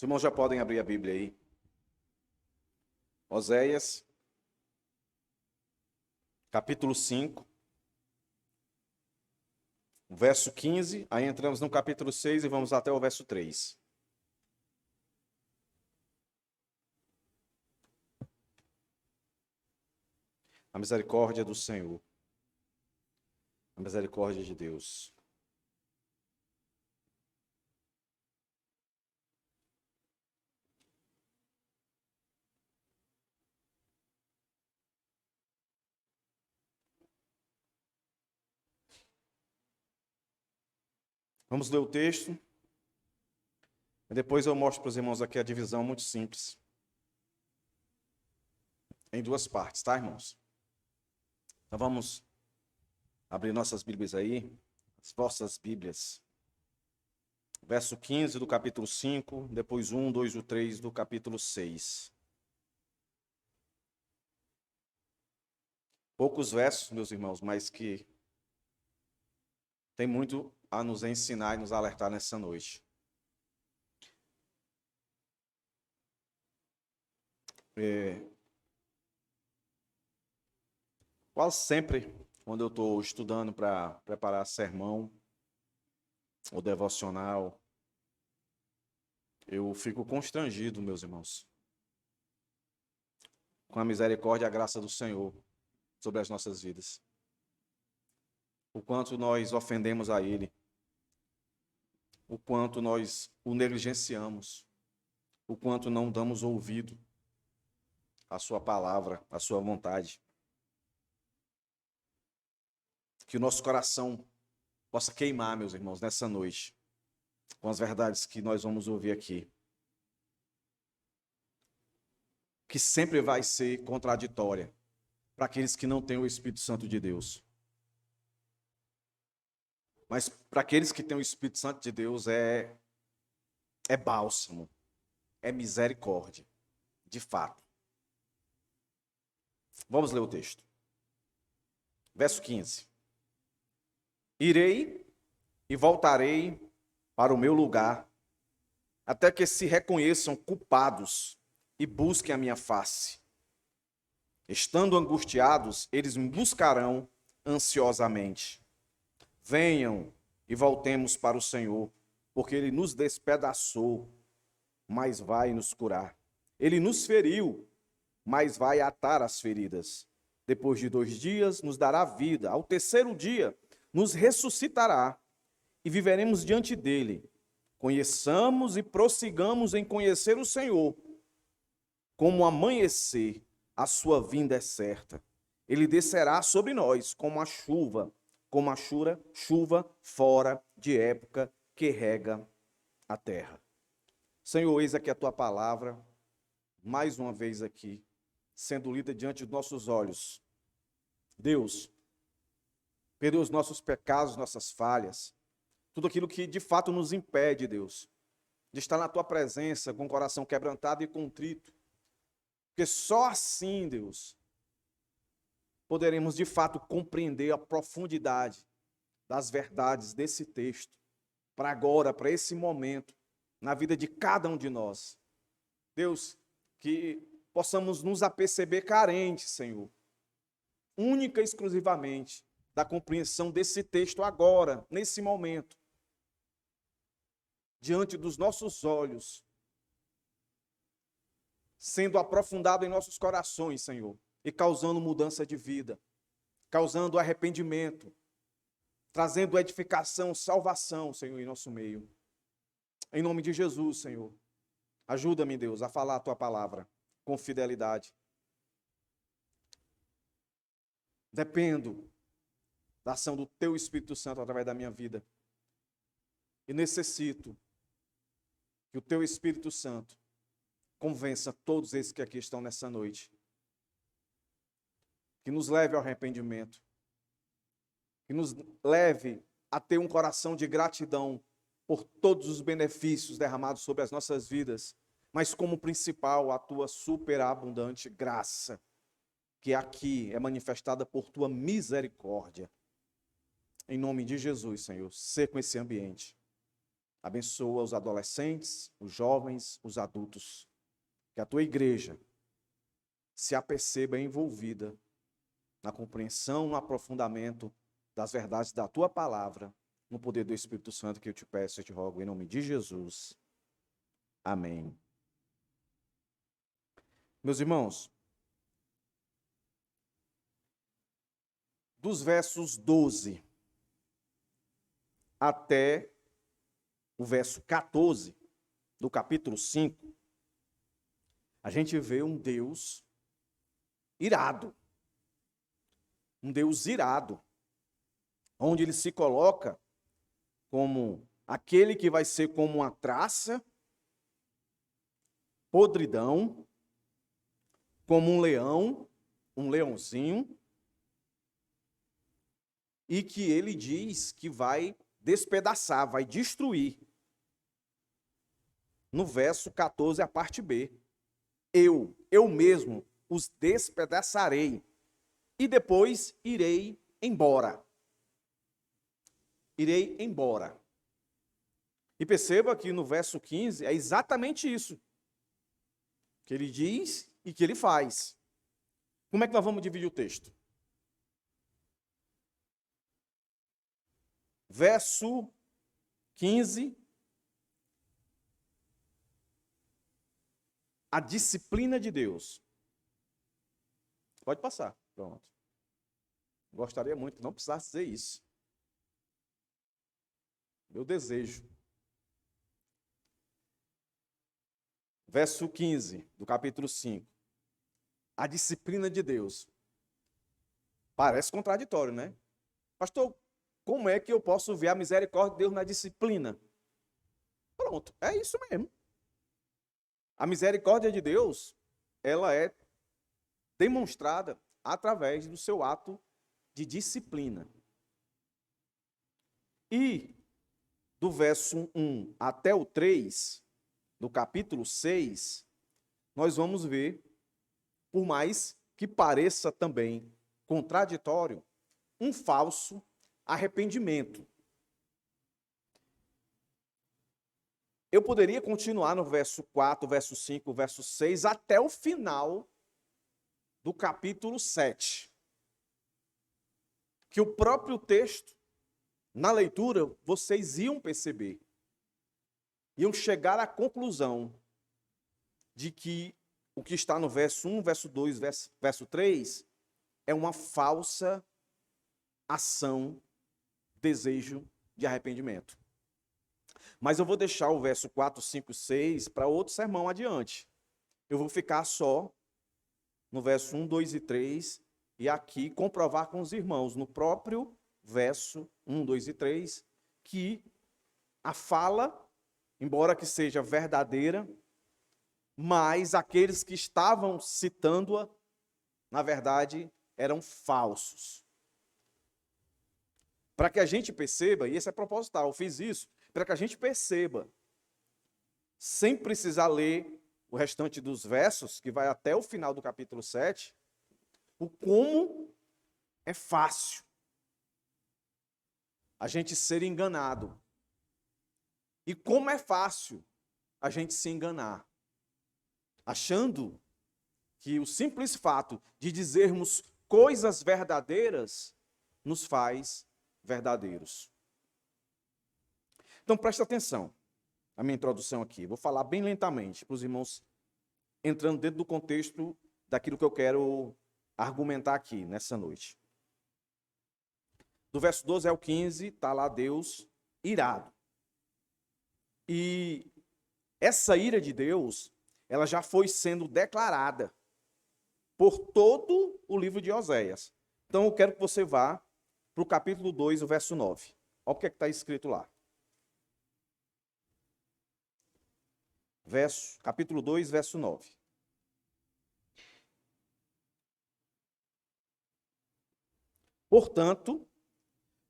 Os irmãos já podem abrir a Bíblia aí. Oséias, capítulo 5, verso 15. Aí entramos no capítulo 6 e vamos até o verso 3. A misericórdia do Senhor. A misericórdia de Deus. Vamos ler o texto. E depois eu mostro para os irmãos aqui a divisão muito simples. Em duas partes, tá, irmãos? Então vamos abrir nossas Bíblias aí. As vossas Bíblias. Verso 15 do capítulo 5, depois 1, 2 e 3 do capítulo 6. Poucos versos, meus irmãos, mas que tem muito a nos ensinar e nos alertar nessa noite. Quase sempre, quando eu estou estudando para preparar sermão ou devocional, eu fico constrangido, meus irmãos, com a misericórdia e a graça do Senhor sobre as nossas vidas. O quanto nós ofendemos a Ele, o quanto nós o negligenciamos, o quanto não damos ouvido à sua palavra, à sua vontade. Que o nosso coração possa queimar, meus irmãos, nessa noite, com as verdades que nós vamos ouvir aqui. Que sempre vai ser contraditória para aqueles que não têm o Espírito Santo de Deus. Mas para aqueles que têm o Espírito Santo de Deus é bálsamo, é misericórdia, de fato. Vamos ler o texto. Verso 15. Irei e voltarei para o meu lugar, até que se reconheçam culpados e busquem a minha face. Estando angustiados, eles me buscarão ansiosamente. Venham e voltemos para o Senhor, porque Ele nos despedaçou, mas vai nos curar. Ele nos feriu, mas vai atar as feridas. Depois de 2 dias, nos dará vida. Ao terceiro dia, nos ressuscitará e viveremos diante dele. Conheçamos e prossigamos em conhecer o Senhor. Como amanhecer, a sua vinda é certa. Ele descerá sobre nós como a chuva fora de época que rega a terra. Senhor, eis aqui a tua palavra, mais uma vez aqui, sendo lida diante dos nossos olhos. Deus, perdoa os nossos pecados, nossas falhas, tudo aquilo que de fato nos impede, Deus, de estar na tua presença com o coração quebrantado e contrito. Porque só assim, Deus, poderemos de fato compreender a profundidade das verdades desse texto, para agora, para esse momento, na vida de cada um de nós. Deus, que possamos nos aperceber carentes, Senhor, única e exclusivamente, da compreensão desse texto agora, nesse momento, diante dos nossos olhos, sendo aprofundado em nossos corações, Senhor, e causando mudança de vida, causando arrependimento, trazendo edificação, salvação, Senhor, em nosso meio. Em nome de Jesus, Senhor, ajuda-me, Deus, a falar a tua palavra com fidelidade. Dependo da ação do teu Espírito Santo através da minha vida. E necessito que o teu Espírito Santo convença todos esses que aqui estão nessa noite. Que nos leve ao arrependimento. Que nos leve a ter um coração de gratidão por todos os benefícios derramados sobre as nossas vidas, mas como principal a tua superabundante graça, que aqui é manifestada por tua misericórdia. Em nome de Jesus, Senhor, sê com esse ambiente. Abençoa os adolescentes, os jovens, os adultos. Que a tua igreja se aperceba envolvida na compreensão, no aprofundamento das verdades da tua palavra, no poder do Espírito Santo, que eu te peço e te rogo em nome de Jesus. Amém. Meus irmãos, dos versos 12 até o verso 14 do capítulo 5, a gente vê um Deus irado. Um Deus irado, onde ele se coloca como aquele que vai ser como uma traça, podridão, como um leão, um leãozinho, e que ele diz que vai despedaçar, vai destruir. No verso 14, a parte B. Eu mesmo os despedaçarei, e depois irei embora. Irei embora. E perceba que no verso 15 é exatamente isso que ele diz e que ele faz. Como é que nós vamos dividir o texto? Verso 15. A disciplina de Deus. Pode passar. Pronto. Gostaria muito que não precisasse dizer isso. Meu desejo. Verso 15 do capítulo 5. A disciplina de Deus. Parece contraditório, né? Pastor, como é que eu posso ver a misericórdia de Deus na disciplina? Pronto, é isso mesmo. A misericórdia de Deus, ela é demonstrada através do seu ato de disciplina. E do verso 1 até o 3, do capítulo 6, nós vamos ver, por mais que pareça também contraditório, um falso arrependimento. Eu poderia continuar no verso 4, verso 5, verso 6, até o final do capítulo 7. Que o próprio texto, na leitura, vocês iam perceber, iam chegar à conclusão de que o que está no verso 1, verso 2, verso 3, é uma falsa ação, desejo de arrependimento. Mas eu vou deixar o verso 4, 5, 6 para outro sermão adiante. Eu vou ficar só no verso 1, 2 e 3 e aqui comprovar com os irmãos, no próprio verso 1, 2 e 3, que a fala, embora que seja verdadeira, mas aqueles que estavam citando-a, na verdade, eram falsos. Para que a gente perceba, e esse é proposital, eu fiz isso, para que a gente perceba, sem precisar ler o restante dos versos, que vai até o final do capítulo 7, o como é fácil a gente ser enganado. E como é fácil a gente se enganar, achando que o simples fato de dizermos coisas verdadeiras nos faz verdadeiros. Então presta atenção à minha introdução aqui. Vou falar bem lentamente para os irmãos entrando dentro do contexto daquilo que eu quero argumentar aqui nessa noite. Do verso 12 ao 15, está lá Deus irado. E essa ira de Deus, ela já foi sendo declarada por todo o livro de Oséias. Então eu quero que você vá para o capítulo 2, o verso 9. Olha o que está escrito lá. Capítulo 2, verso 9. Portanto,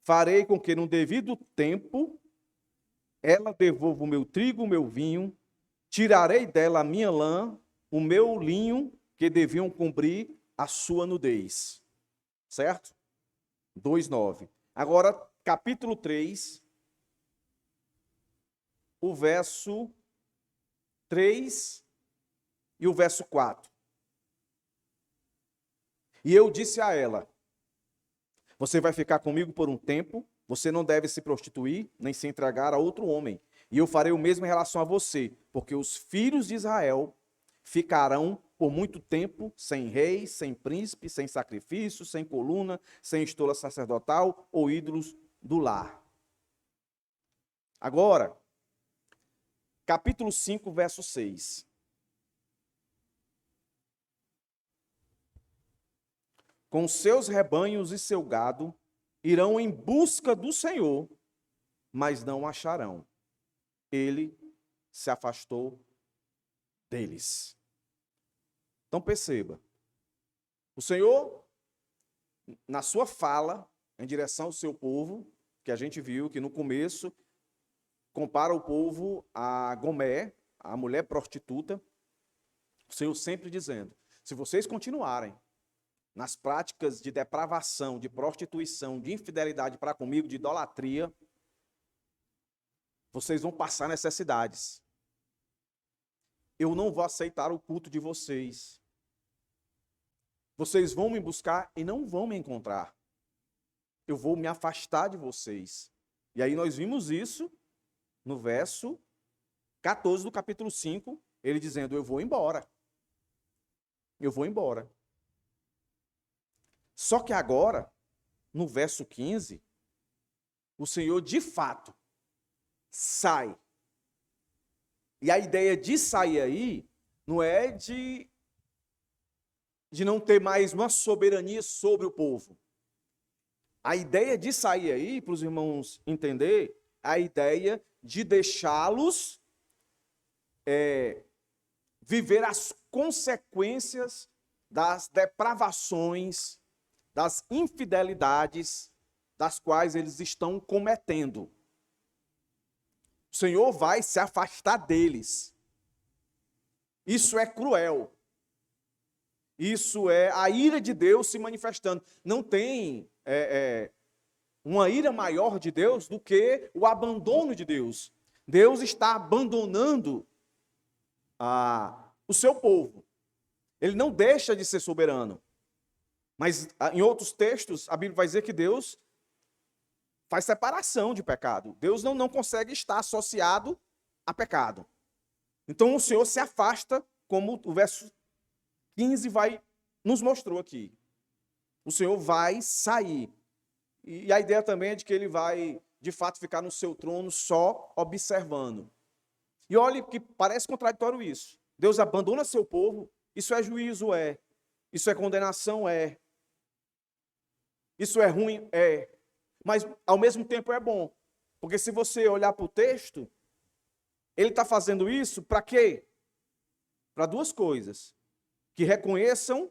farei com que no devido tempo ela devolva o meu trigo, o meu vinho, tirarei dela a minha lã, o meu linho, que deviam cobrir a sua nudez. Certo? 2:9. Agora, capítulo 3, o verso 3 e o verso 4. E eu disse a ela: você vai ficar comigo por um tempo, você não deve se prostituir, nem se entregar a outro homem. E eu farei o mesmo em relação a você, porque os filhos de Israel ficarão por muito tempo sem rei, sem príncipe, sem sacrifício, sem coluna, sem estola sacerdotal ou ídolos do lar. Agora, capítulo 5, verso 6. Com seus rebanhos e seu gado irão em busca do Senhor, mas não acharão. Ele se afastou deles. Então perceba, o Senhor, na sua fala em direção ao seu povo, que a gente viu que no começo compara o povo a Gomé, a mulher prostituta, o Senhor sempre dizendo: se vocês continuarem nas práticas de depravação, de prostituição, de infidelidade para comigo, de idolatria, vocês vão passar necessidades. Eu não vou aceitar o culto de vocês. Vocês vão me buscar e não vão me encontrar. Eu vou me afastar de vocês. E aí nós vimos isso no verso 14 do capítulo 5, ele dizendo: eu vou embora. Eu vou embora. Só que agora, no verso 15, o Senhor de fato sai. E a ideia de sair aí não é de não ter mais uma soberania sobre o povo. A ideia de sair aí, para os irmãos entender, é a ideia de deixá-los viver as consequências das depravações, das infidelidades das quais eles estão cometendo. O Senhor vai se afastar deles. Isso é cruel. Isso é a ira de Deus se manifestando. Não tem uma ira maior de Deus do que o abandono de Deus. Deus está abandonando o seu povo. Ele não deixa de ser soberano. Mas em outros textos, a Bíblia vai dizer que Deus faz separação de pecado. Deus não consegue estar associado a pecado. Então o Senhor se afasta, como o verso 15 nos mostrou aqui. O Senhor vai sair. E a ideia também é de que ele vai, de fato, ficar no seu trono só observando. E olhe que parece contraditório isso. Deus abandona seu povo, isso é juízo? É. Isso é condenação? É. Isso é ruim? É. Mas, ao mesmo tempo, é bom. Porque se você olhar para o texto, ele está fazendo isso para quê? Para duas coisas. Que reconheçam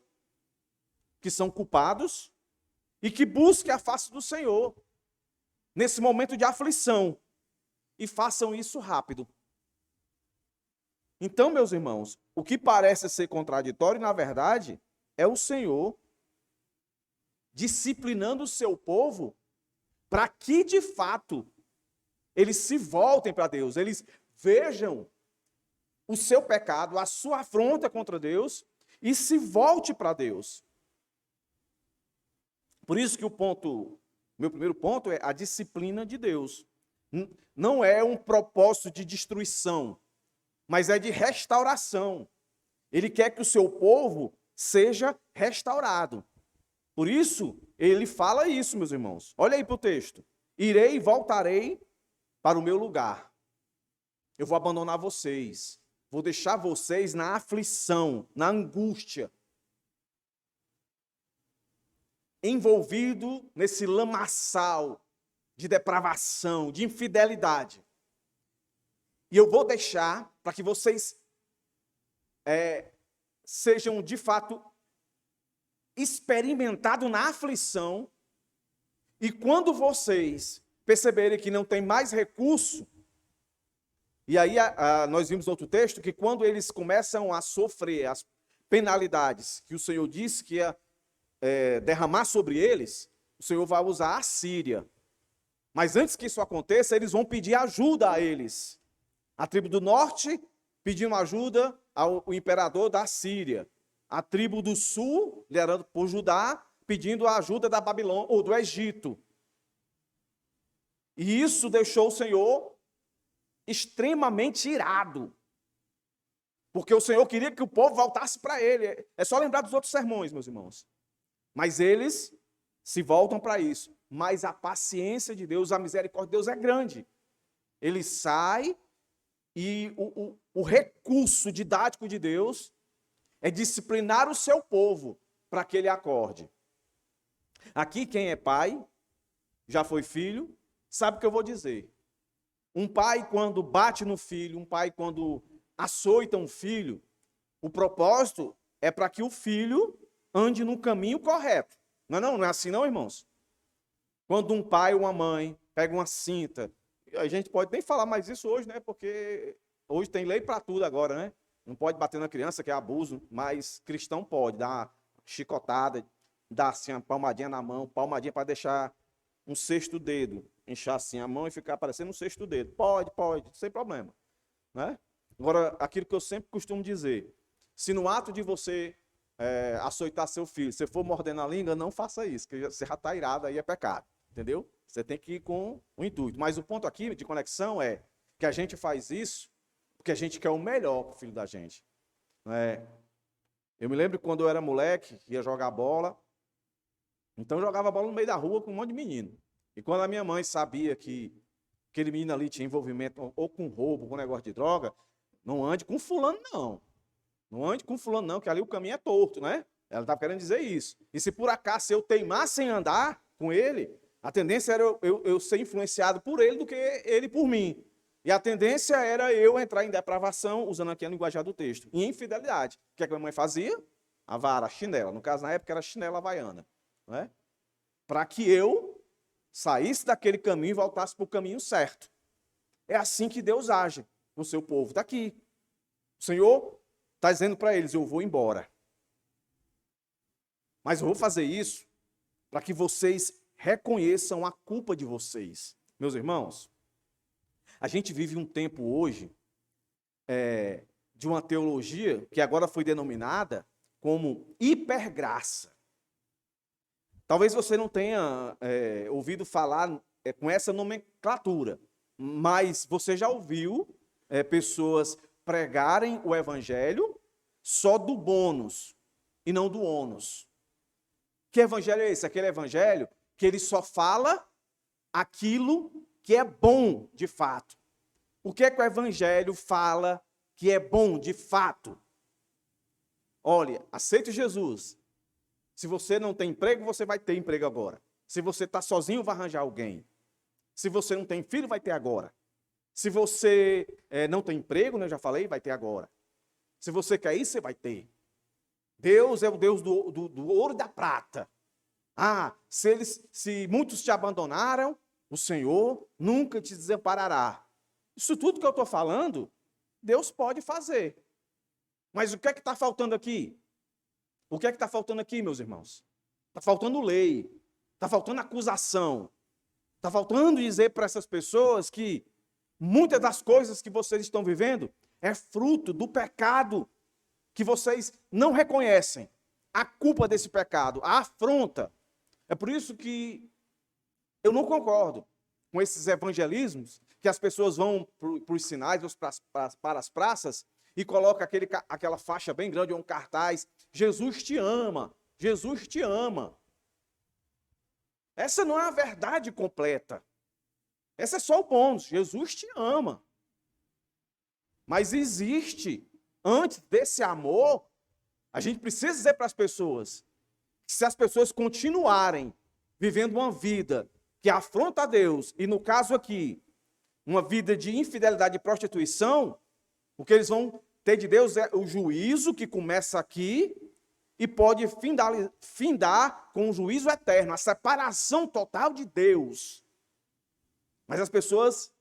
que são culpados e que busquem a face do Senhor nesse momento de aflição. E façam isso rápido. Então, meus irmãos, o que parece ser contraditório, na verdade, é o Senhor disciplinando o seu povo para que, de fato, eles se voltem para Deus, eles vejam o seu pecado, a sua afronta contra Deus e se volte para Deus. Por isso que meu primeiro ponto é a disciplina de Deus. Não é um propósito de destruição, mas é de restauração. Ele quer que o seu povo seja restaurado. Por isso, ele fala isso, meus irmãos. Olha aí para o texto. Irei e voltarei para o meu lugar. Eu vou abandonar vocês. Vou deixar vocês na aflição, na angústia. Envolvido nesse lamaçal de depravação, de infidelidade. E eu vou deixar para que vocês sejam, de fato, experimentados na aflição. E quando vocês perceberem que não tem mais recurso, e aí nós vimos outro texto, que quando eles começam a sofrer as penalidades que o Senhor disse que ia derramar sobre eles, o Senhor vai usar a Síria. Mas antes que isso aconteça, eles vão pedir ajuda a eles. A tribo do norte pedindo ajuda ao imperador da Síria. A tribo do sul, liderada por Judá, pedindo a ajuda da Babilônia ou do Egito. E isso deixou o Senhor extremamente irado. Porque o Senhor queria que o povo voltasse para ele. É só lembrar dos outros sermões, meus irmãos. Mas eles se voltam para isso. Mas a paciência de Deus, a misericórdia de Deus é grande. Ele sai e o recurso didático de Deus é disciplinar o seu povo para que ele acorde. Aqui quem é pai, já foi filho, sabe o que eu vou dizer. Um pai quando bate no filho, um pai quando açoita um filho, o propósito é para que o filho ande no caminho correto. Não é assim não, irmãos? Quando um pai ou uma mãe pega uma cinta, a gente pode nem falar mais isso hoje, né? Porque hoje tem lei para tudo agora, né? Não pode bater na criança, que é abuso, mas cristão pode dar uma chicotada, dar assim uma palmadinha na mão, palmadinha para deixar um sexto dedo, inchar assim a mão e ficar parecendo um sexto dedo. Pode, sem problema, né? Agora, aquilo que eu sempre costumo dizer, se no ato de você açoitar seu filho, você for mordendo a língua, não faça isso, que você já está irado, aí é pecado, entendeu? Você tem que ir com o intuito. Mas o ponto aqui de conexão é que a gente faz isso porque a gente quer o melhor para o filho da gente. Eu me lembro quando eu era moleque, ia jogar bola, então eu jogava bola no meio da rua com um monte de menino. E quando a minha mãe sabia que aquele menino ali tinha envolvimento ou com roubo, com negócio de droga, não ande com fulano, não. Não ande com fulano, não, que ali o caminho é torto, né? Ela estava querendo dizer isso. E se por acaso eu teimasse em andar com ele, a tendência era eu ser influenciado por ele do que ele por mim. E a tendência era eu entrar em depravação, usando aqui a linguagem do texto, em infidelidade. O que a minha mãe fazia? A vara, a chinela. No caso, na época, era chinela havaiana. Né? Para que eu saísse daquele caminho e voltasse para o caminho certo. É assim que Deus age com o seu povo. Está aqui. O Senhor está dizendo para eles, eu vou embora. Mas eu vou fazer isso para que vocês reconheçam a culpa de vocês. Meus irmãos, a gente vive um tempo hoje de uma teologia que agora foi denominada como hipergraça. Talvez você não tenha ouvido falar com essa nomenclatura, mas você já ouviu pessoas pregarem o evangelho só do bônus e não do ônus. Que evangelho é esse? Aquele evangelho que ele só fala aquilo que é bom de fato. O que é que o evangelho fala que é bom de fato? Olha, aceite Jesus. Se você não tem emprego, você vai ter emprego agora. Se você está sozinho, vai arranjar alguém. Se você não tem filho, vai ter agora. Se você não tem emprego, né, eu já falei, vai ter agora. Se você quer isso, você vai ter. Deus é o Deus do ouro e da prata. Se muitos te abandonaram, o Senhor nunca te desamparará. Isso tudo que eu estou falando, Deus pode fazer. Mas o que é que está faltando aqui? O que é que está faltando aqui, meus irmãos? Está faltando lei, está faltando acusação, está faltando dizer para essas pessoas que muitas das coisas que vocês estão vivendo é fruto do pecado que vocês não reconhecem. A culpa desse pecado, a afronta. É por isso que eu não concordo com esses evangelismos que as pessoas vão para os sinais, para as praças e colocam aquela faixa bem grande, ou um cartaz, Jesus te ama, Jesus te ama. Essa não é a verdade completa. Essa é só o bônus, Jesus te ama. Mas existe, antes desse amor, a gente precisa dizer para as pessoas que se as pessoas continuarem vivendo uma vida que afronta a Deus, e no caso aqui, uma vida de infidelidade e prostituição, o que eles vão ter de Deus é o juízo que começa aqui e pode findar com o juízo eterno, a separação total de Deus. Mas as pessoas,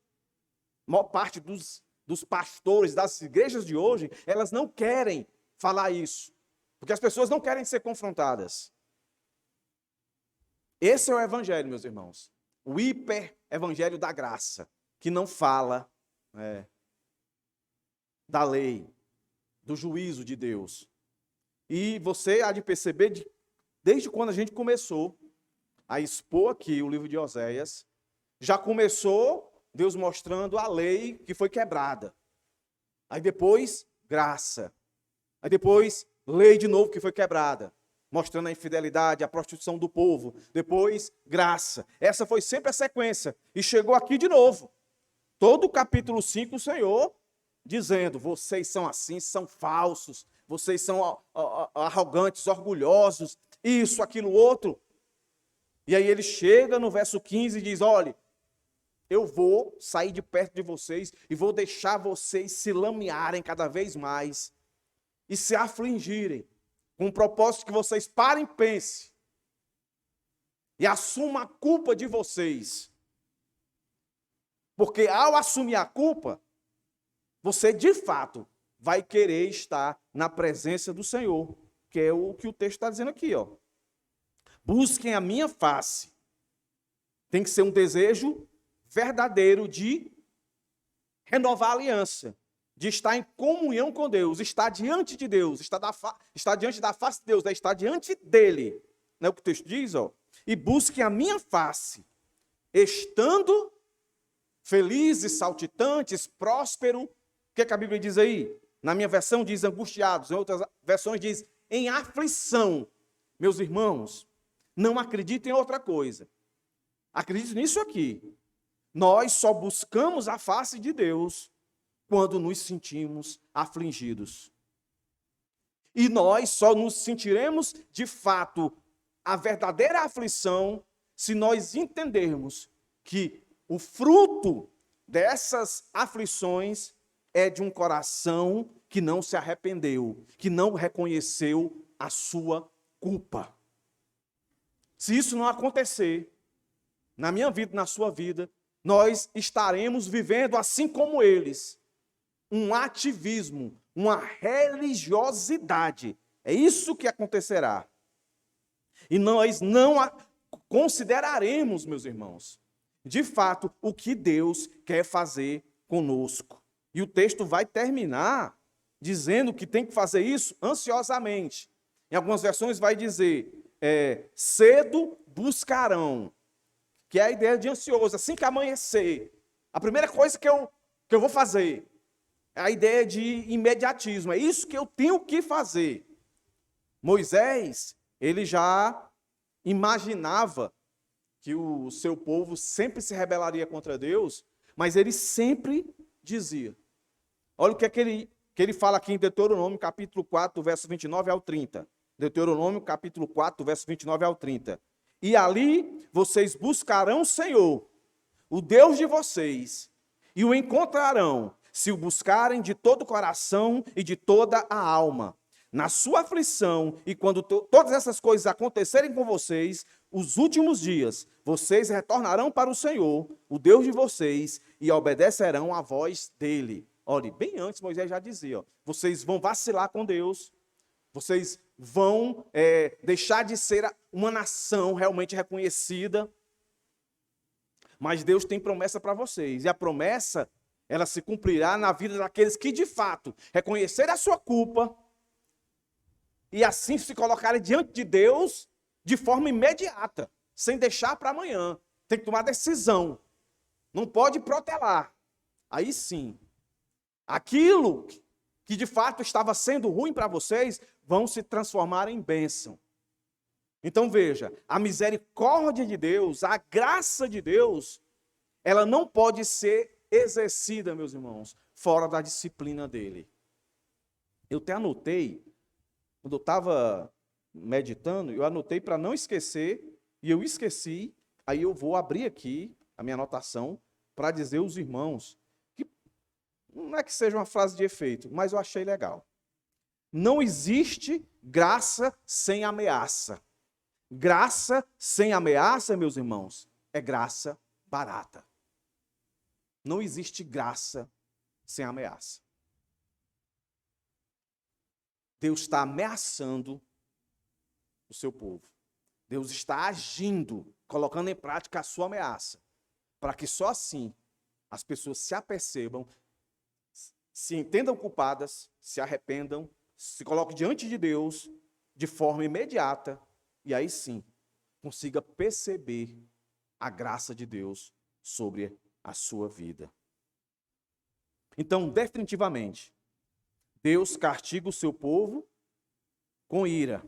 a maior parte dos pastores das igrejas de hoje, elas não querem falar isso, porque as pessoas não querem ser confrontadas. Esse é o evangelho, meus irmãos. O hiper-evangelho da graça, que não fala da lei, do juízo de Deus. E você há de perceber, desde quando a gente começou a expor aqui o livro de Oséias, já começou Deus mostrando a lei que foi quebrada. Aí depois, graça. Aí depois, lei de novo que foi quebrada, mostrando a infidelidade, a prostituição do povo. Depois, graça. Essa foi sempre a sequência. E chegou aqui de novo. Todo o capítulo 5, o Senhor dizendo, vocês são assim, são falsos, vocês são arrogantes, orgulhosos, isso, aquilo, outro. E aí ele chega no verso 15 e diz, olha, eu vou sair de perto de vocês e vou deixar vocês se lamearem cada vez mais e se afligirem, com o propósito que vocês parem e pensem e assumam a culpa de vocês. Porque ao assumir a culpa, você de fato vai querer estar na presença do Senhor, que é o que o texto está dizendo aqui, ó. Busquem a minha face. Tem que ser um desejo verdadeiro de renovar a aliança, de estar em comunhão com Deus, estar diante de Deus, estar diante da face de Deus, estar diante dele. Não é o que o texto diz, ó? E busquem a minha face, estando felizes, saltitantes, próspero. O que a Bíblia diz aí? Na minha versão diz angustiados, em outras versões diz em aflição. Meus irmãos, não acreditem em outra coisa. Acredite nisso aqui. Nós só buscamos a face de Deus quando nos sentimos afligidos. E nós só nos sentiremos, de fato, a verdadeira aflição se nós entendermos que o fruto dessas aflições é de um coração que não se arrependeu, que não reconheceu a sua culpa. Se isso não acontecer, na minha vida, na sua vida, nós estaremos vivendo assim como eles, um ativismo, uma religiosidade. É isso que acontecerá. E nós não consideraremos, meus irmãos, de fato, o que Deus quer fazer conosco. E o texto vai terminar dizendo que tem que fazer isso ansiosamente. Em algumas versões vai dizer, cedo buscarão, que é a ideia de ansioso. Assim que amanhecer, a primeira coisa que eu vou fazer é a ideia de imediatismo. É isso que eu tenho que fazer. Moisés, ele já imaginava que o seu povo sempre se rebelaria contra Deus, mas ele sempre dizia. Olha o que é que ele fala aqui em Deuteronômio, capítulo 4, verso 29 ao 30. Deuteronômio, capítulo 4, verso 29 ao 30. E ali vocês buscarão o Senhor, o Deus de vocês, e o encontrarão, se o buscarem de todo o coração e de toda a alma. Na sua aflição, e quando todas essas coisas acontecerem com vocês, os últimos dias, vocês retornarão para o Senhor, o Deus de vocês, e obedecerão à voz dele. Olha, bem antes Moisés já dizia, ó, vocês vão vacilar com Deus, vocês vão deixar de ser uma nação realmente reconhecida, mas Deus tem promessa para vocês, e a promessa, ela se cumprirá na vida daqueles que de fato reconhecerem a sua culpa, e assim se colocarem diante de Deus de forma imediata, sem deixar para amanhã. Tem que tomar decisão. Não pode protelar. Aí sim, aquilo que de fato estava sendo ruim para vocês, vão se transformar em bênção. Então veja, a misericórdia de Deus, a graça de Deus, ela não pode ser exercida, meus irmãos, fora da disciplina dele. Eu até anotei, quando eu estava meditando, eu anotei para não esquecer, e eu esqueci, aí eu vou abrir aqui a minha anotação para dizer aos irmãos, que não é que seja uma frase de efeito, mas eu achei legal. Não existe graça sem ameaça. Graça sem ameaça, meus irmãos, é graça barata. Não existe graça sem ameaça. Deus está ameaçando o seu povo. Deus está agindo, colocando em prática a sua ameaça, para que só assim as pessoas se apercebam, se entendam culpadas, se arrependam, se coloquem diante de Deus de forma imediata, e aí sim, consiga perceber a graça de Deus sobre a sua vida. Então, definitivamente, Deus castiga o seu povo com ira.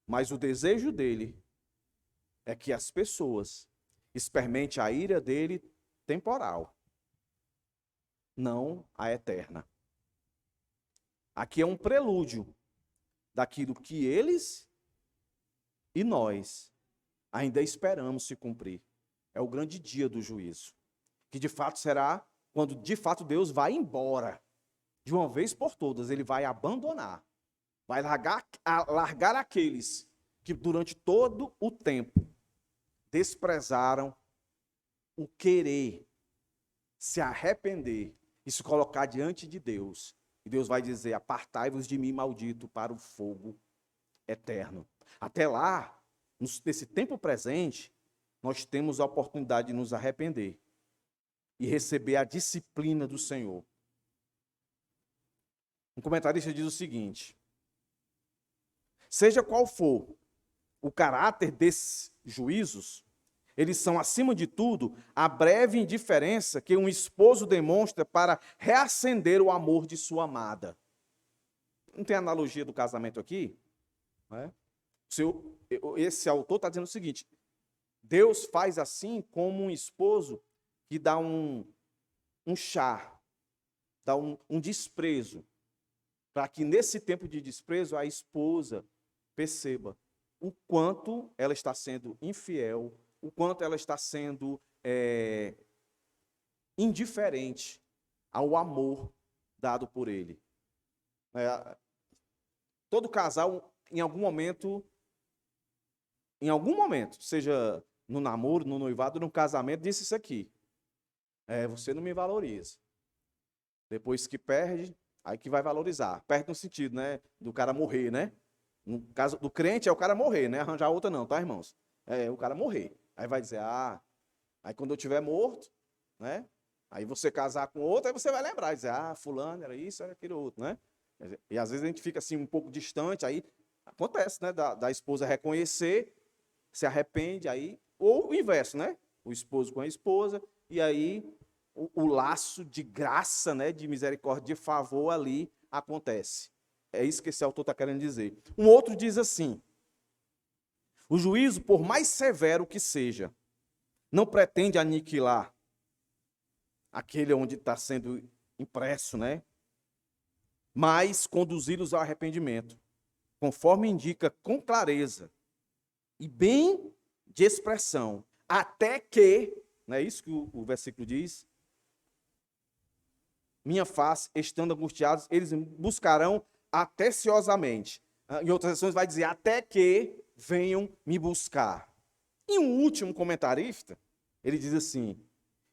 Mas o desejo dele é que as pessoas experimentem a ira dele temporal, não a eterna. Aqui é um prelúdio daquilo que eles e nós ainda esperamos se cumprir. É o grande dia do juízo, que de fato será quando de fato Deus vai embora. De uma vez por todas, ele vai abandonar, vai largar aqueles que durante todo o tempo desprezaram o querer se arrepender e se colocar diante de Deus. E Deus vai dizer: apartai-vos de mim, maldito, para o fogo eterno. Até lá, nesse tempo presente, nós temos a oportunidade de nos arrepender e receber a disciplina do Senhor. Um comentarista diz o seguinte: seja qual for o caráter desses juízos, eles são, acima de tudo, a breve indiferença que um esposo demonstra para reacender o amor de sua amada. Não tem analogia do casamento aqui? Não é? Esse autor está dizendo o seguinte: Deus faz assim como um esposo que dá um chá, dá um desprezo, para que nesse tempo de desprezo a esposa perceba o quanto ela está sendo infiel, o quanto ela está sendo indiferente ao amor dado por ele. Todo casal, em algum momento, seja no namoro, no noivado, no casamento, disse isso aqui: você não me valoriza. Depois que perde, aí que vai valorizar. Perde no sentido, né, do cara morrer, né? No caso do crente é o cara morrer, né? Arranjar outra não, tá, irmãos? É o cara morrer. Aí vai dizer: aí quando eu estiver morto, né? Aí você casar com outro, aí você vai lembrar, dizer: fulano era isso, era aquele outro, né? E às vezes a gente fica assim um pouco distante, aí acontece, né? Da esposa reconhecer, se arrepende, aí, ou o inverso, né? O esposo com a esposa, e aí o laço de graça, né? De misericórdia, de favor ali acontece. É isso que esse autor está querendo dizer. Um outro diz assim: o juízo, por mais severo que seja, não pretende aniquilar aquele onde está sendo impresso, né? Mas conduzi-los ao arrependimento, conforme indica com clareza e bem de expressão, até que, não é isso que o versículo diz? Minha face, estando angustiados, eles buscarão atenciosamente. Em outras versões vai dizer: até que venham me buscar. E um último comentarista, ele diz assim: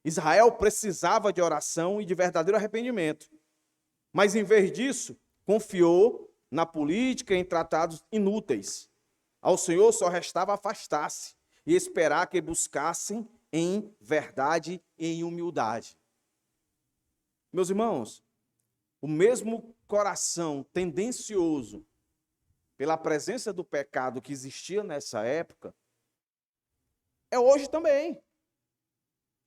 Israel precisava de oração e de verdadeiro arrependimento, mas em vez disso, confiou na política e em tratados inúteis. Ao Senhor só restava afastar-se e esperar que buscassem em verdade e em humildade. Meus irmãos, o mesmo coração tendencioso pela presença do pecado que existia nessa época é hoje também.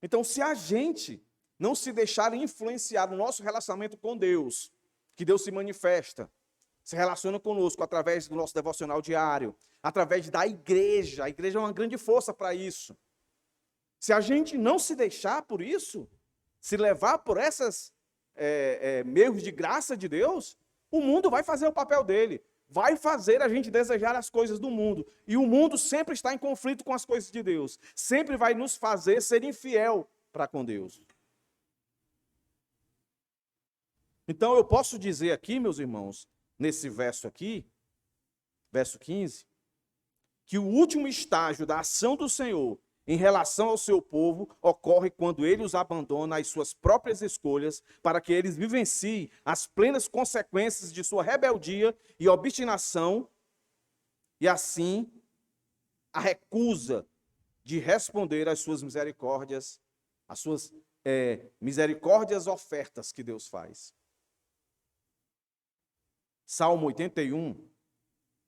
Então, se a gente não se deixar influenciar no nosso relacionamento com Deus, que Deus se manifesta, se relaciona conosco através do nosso devocional diário, através da igreja. A igreja é uma grande força para isso. Se a gente não se deixar por isso, se levar por essas meios de graça de Deus, o mundo vai fazer o papel dele. Vai fazer a gente desejar as coisas do mundo. E o mundo sempre está em conflito com as coisas de Deus. Sempre vai nos fazer ser infiel para com Deus. Então eu posso dizer aqui, meus irmãos, nesse verso aqui, verso 15, que o último estágio da ação do Senhor em relação ao seu povo ocorre quando ele os abandona às suas próprias escolhas para que eles vivenciem as plenas consequências de sua rebeldia e obstinação, e assim a recusa de responder às suas misericórdias, às suas misericórdias ofertas que Deus faz. Salmo 81,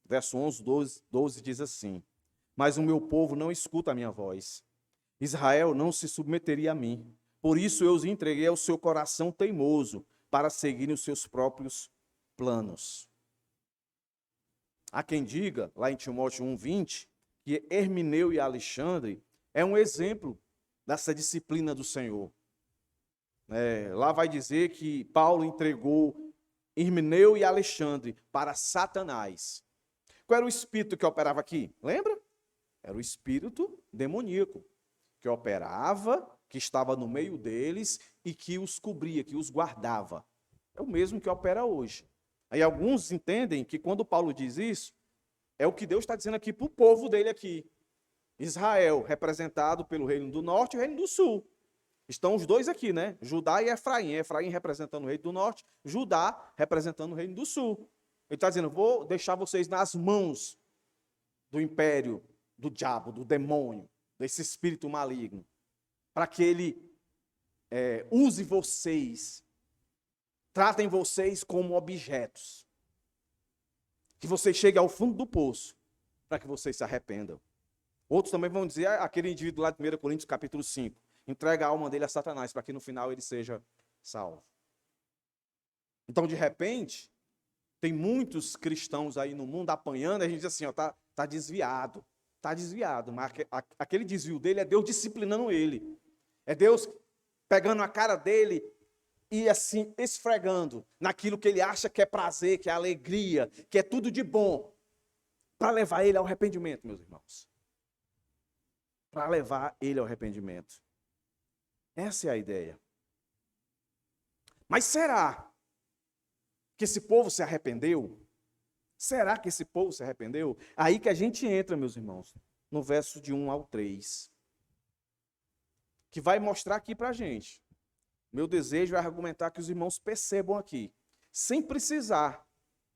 verso 11, 12 diz assim: mas o meu povo não escuta a minha voz. Israel não se submeteria a mim. Por isso eu os entreguei ao seu coração teimoso, para seguirem os seus próprios planos. Há quem diga, lá em Timóteo 1:20, que Hermineu e Alexandre é um exemplo dessa disciplina do Senhor. Lá vai dizer que Paulo entregou Hermineu e Alexandre para Satanás. Qual era o espírito que operava aqui? Lembra? Era o espírito demoníaco, que operava, que estava no meio deles e que os cobria, que os guardava. É o mesmo que opera hoje. Aí alguns entendem que quando Paulo diz isso, é o que Deus está dizendo aqui para o povo dele aqui. Israel, representado pelo reino do norte e o reino do sul. Estão os dois aqui, né? Judá e Efraim. Efraim representando o reino do norte, Judá representando o reino do sul. Ele está dizendo, vou deixar vocês nas mãos do império, do diabo, do demônio, desse espírito maligno, para que ele use vocês, tratem vocês como objetos, que vocês cheguem ao fundo do poço, para que vocês se arrependam. Outros também vão dizer, aquele indivíduo lá de 1 Coríntios capítulo 5, entrega a alma dele a Satanás, para que no final ele seja salvo. Então, de repente, tem muitos cristãos aí no mundo apanhando, a gente diz assim, tá desviado. Está desviado, mas aquele desvio dele é Deus disciplinando ele. É Deus pegando a cara dele e assim esfregando naquilo que ele acha que é prazer, que é alegria, que é tudo de bom, para levar ele ao arrependimento, meus irmãos. Para levar ele ao arrependimento. Essa é a ideia. Mas será que esse povo se arrependeu? Será que esse povo se arrependeu? Aí que a gente entra, meus irmãos, no verso de 1 ao 3, que vai mostrar aqui para a gente. Meu desejo é argumentar que os irmãos percebam aqui, sem precisar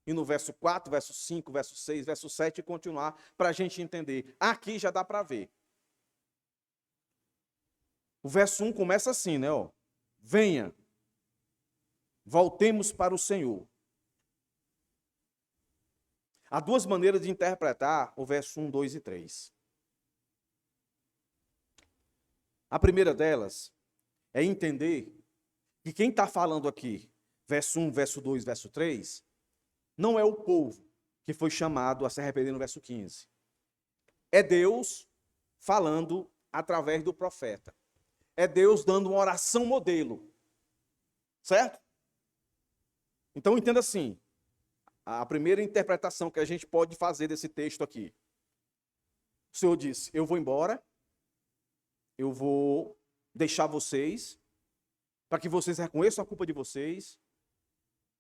ir no verso 4, verso 5, verso 6, verso 7 e continuar, para a gente entender. Aqui já dá para ver. O verso 1 começa assim, né? Venha, voltemos para o Senhor. Há duas maneiras de interpretar o verso 1, 2 e 3. A primeira delas é entender que quem está falando aqui, verso 1, verso 2, verso 3, não é o povo que foi chamado a se arrepender no verso 15. É Deus falando através do profeta. É Deus dando uma oração modelo. Certo? Então entenda assim. A primeira interpretação que a gente pode fazer desse texto aqui. O Senhor disse, eu vou embora, eu vou deixar vocês, para que vocês reconheçam a culpa de vocês,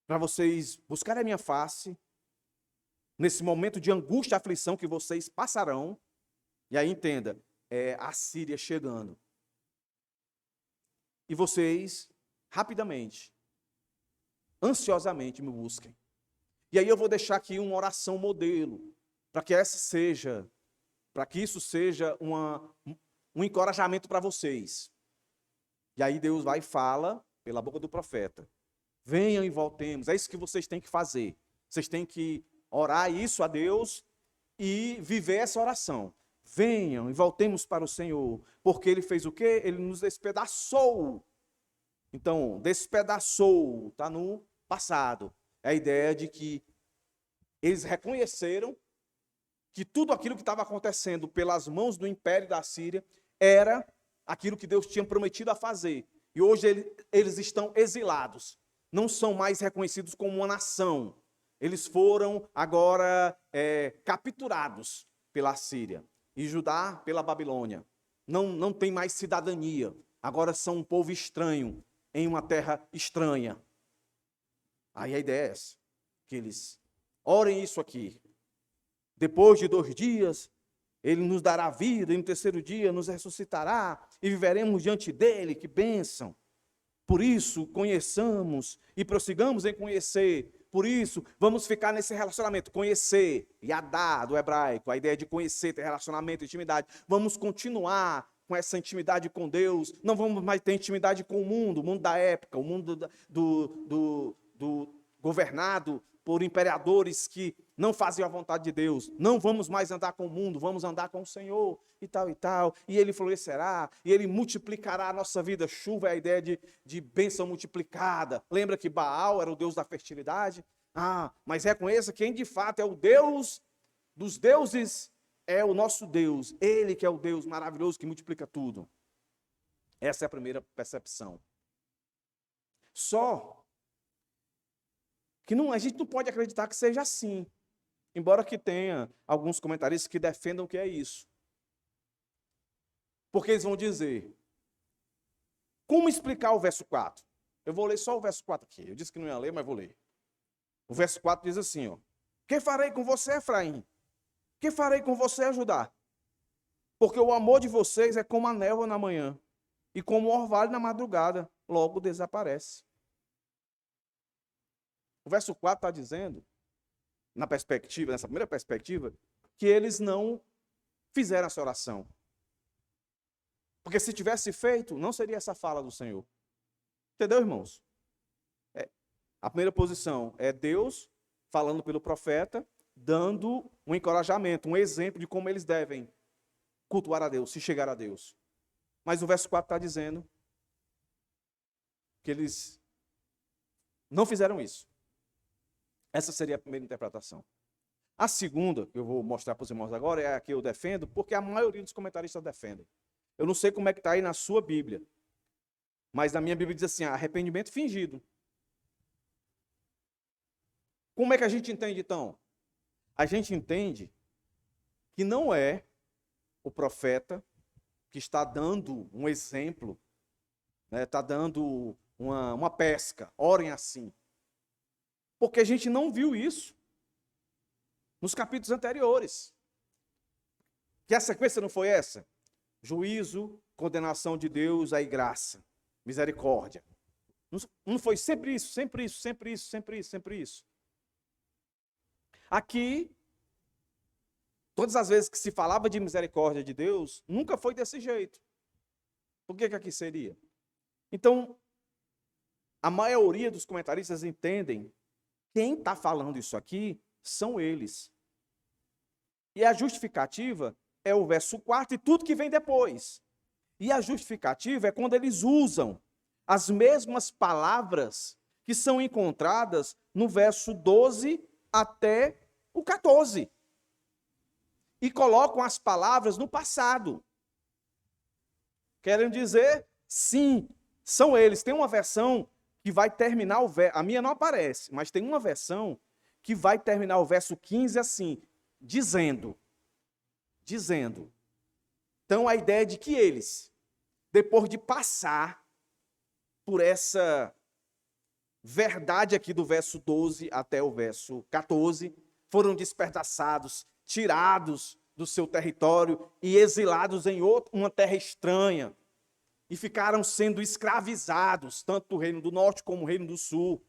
para vocês buscarem a minha face, nesse momento de angústia e aflição que vocês passarão, e aí entenda, a Síria chegando. E vocês, rapidamente, ansiosamente me busquem. E aí eu vou deixar aqui uma oração modelo, para que isso seja um encorajamento para vocês. E aí Deus vai e fala, pela boca do profeta, venham e voltemos, é isso que vocês têm que fazer. Vocês têm que orar isso a Deus e viver essa oração. Venham e voltemos para o Senhor, porque Ele fez o quê? Ele nos despedaçou. Então, despedaçou, está no passado. É a ideia de que eles reconheceram que tudo aquilo que estava acontecendo pelas mãos do império da Síria era aquilo que Deus tinha prometido a fazer. E hoje eles estão exilados. Não são mais reconhecidos como uma nação. Eles foram agora capturados pela Síria. E Judá pela Babilônia. Não tem mais cidadania. Agora são um povo estranho em uma terra estranha. Aí a ideia é essa, que eles orem isso aqui. Depois de 2 dias, Ele nos dará vida, e no 3º dia nos ressuscitará, e viveremos diante dEle, que bênção. Por isso, conheçamos e prossigamos em conhecer. Por isso, vamos ficar nesse relacionamento, conhecer, yadá do hebraico, a ideia de conhecer, ter relacionamento, intimidade. Vamos continuar com essa intimidade com Deus, não vamos mais ter intimidade com o mundo da época, o mundo governado por imperadores que não faziam a vontade de Deus. Não vamos mais andar com o mundo, vamos andar com o Senhor, e tal, e tal. E Ele florescerá, e Ele multiplicará a nossa vida. Chuva é a ideia de bênção multiplicada. Lembra que Baal era o Deus da fertilidade? Mas reconheça quem de fato é o Deus dos deuses, é o nosso Deus. Ele que é o Deus maravilhoso que multiplica tudo. Essa é a primeira percepção. Só que a gente não pode acreditar que seja assim. Embora que tenha alguns comentaristas que defendam que é isso. Porque eles vão dizer, como explicar o verso 4? Eu vou ler só o verso 4 aqui. Eu disse que não ia ler, mas vou ler. O verso 4 diz assim, ó: que farei com você, Efraim? Que farei com você, Judá? Porque o amor de vocês é como a névoa na manhã e como o orvalho na madrugada, logo desaparece. O verso 4 está dizendo, nessa primeira perspectiva, que eles não fizeram essa oração. Porque se tivesse feito, não seria essa fala do Senhor. Entendeu, irmãos? A primeira posição é Deus falando pelo profeta, dando um encorajamento, um exemplo de como eles devem cultuar a Deus, se chegar a Deus. Mas o verso 4 está dizendo que eles não fizeram isso. Essa seria a primeira interpretação. A segunda, que eu vou mostrar para os irmãos agora, é a que eu defendo, porque a maioria dos comentaristas defendem. Eu não sei como é que está aí na sua Bíblia, mas na minha Bíblia diz assim, arrependimento fingido. Como é que a gente entende, então? A gente entende que não é o profeta que está dando um exemplo, está dando uma pesca, orem assim. Porque a gente não viu isso nos capítulos anteriores. Que a sequência não foi essa? Juízo, condenação de Deus, aí graça, misericórdia. Não foi sempre isso, sempre isso, sempre isso, sempre isso, sempre isso. Aqui, todas as vezes que se falava de misericórdia de Deus, nunca foi desse jeito. Por que aqui seria? Então, a maioria dos comentaristas entendem quem está falando isso aqui são eles. E a justificativa é o verso 4 e tudo que vem depois. E a justificativa é quando eles usam as mesmas palavras que são encontradas no verso 12 até o 14. E colocam as palavras no passado. Querem dizer, sim, são eles. Tem uma versão que vai terminar o verso, a minha não aparece, mas tem uma versão que vai terminar o verso 15 assim, dizendo. Então a ideia é de que eles, depois de passar por essa verdade aqui do verso 12 até o verso 14, foram despedaçados, tirados do seu território e exilados em uma terra estranha. E ficaram sendo escravizados, tanto do Reino do Norte como do Reino do Sul.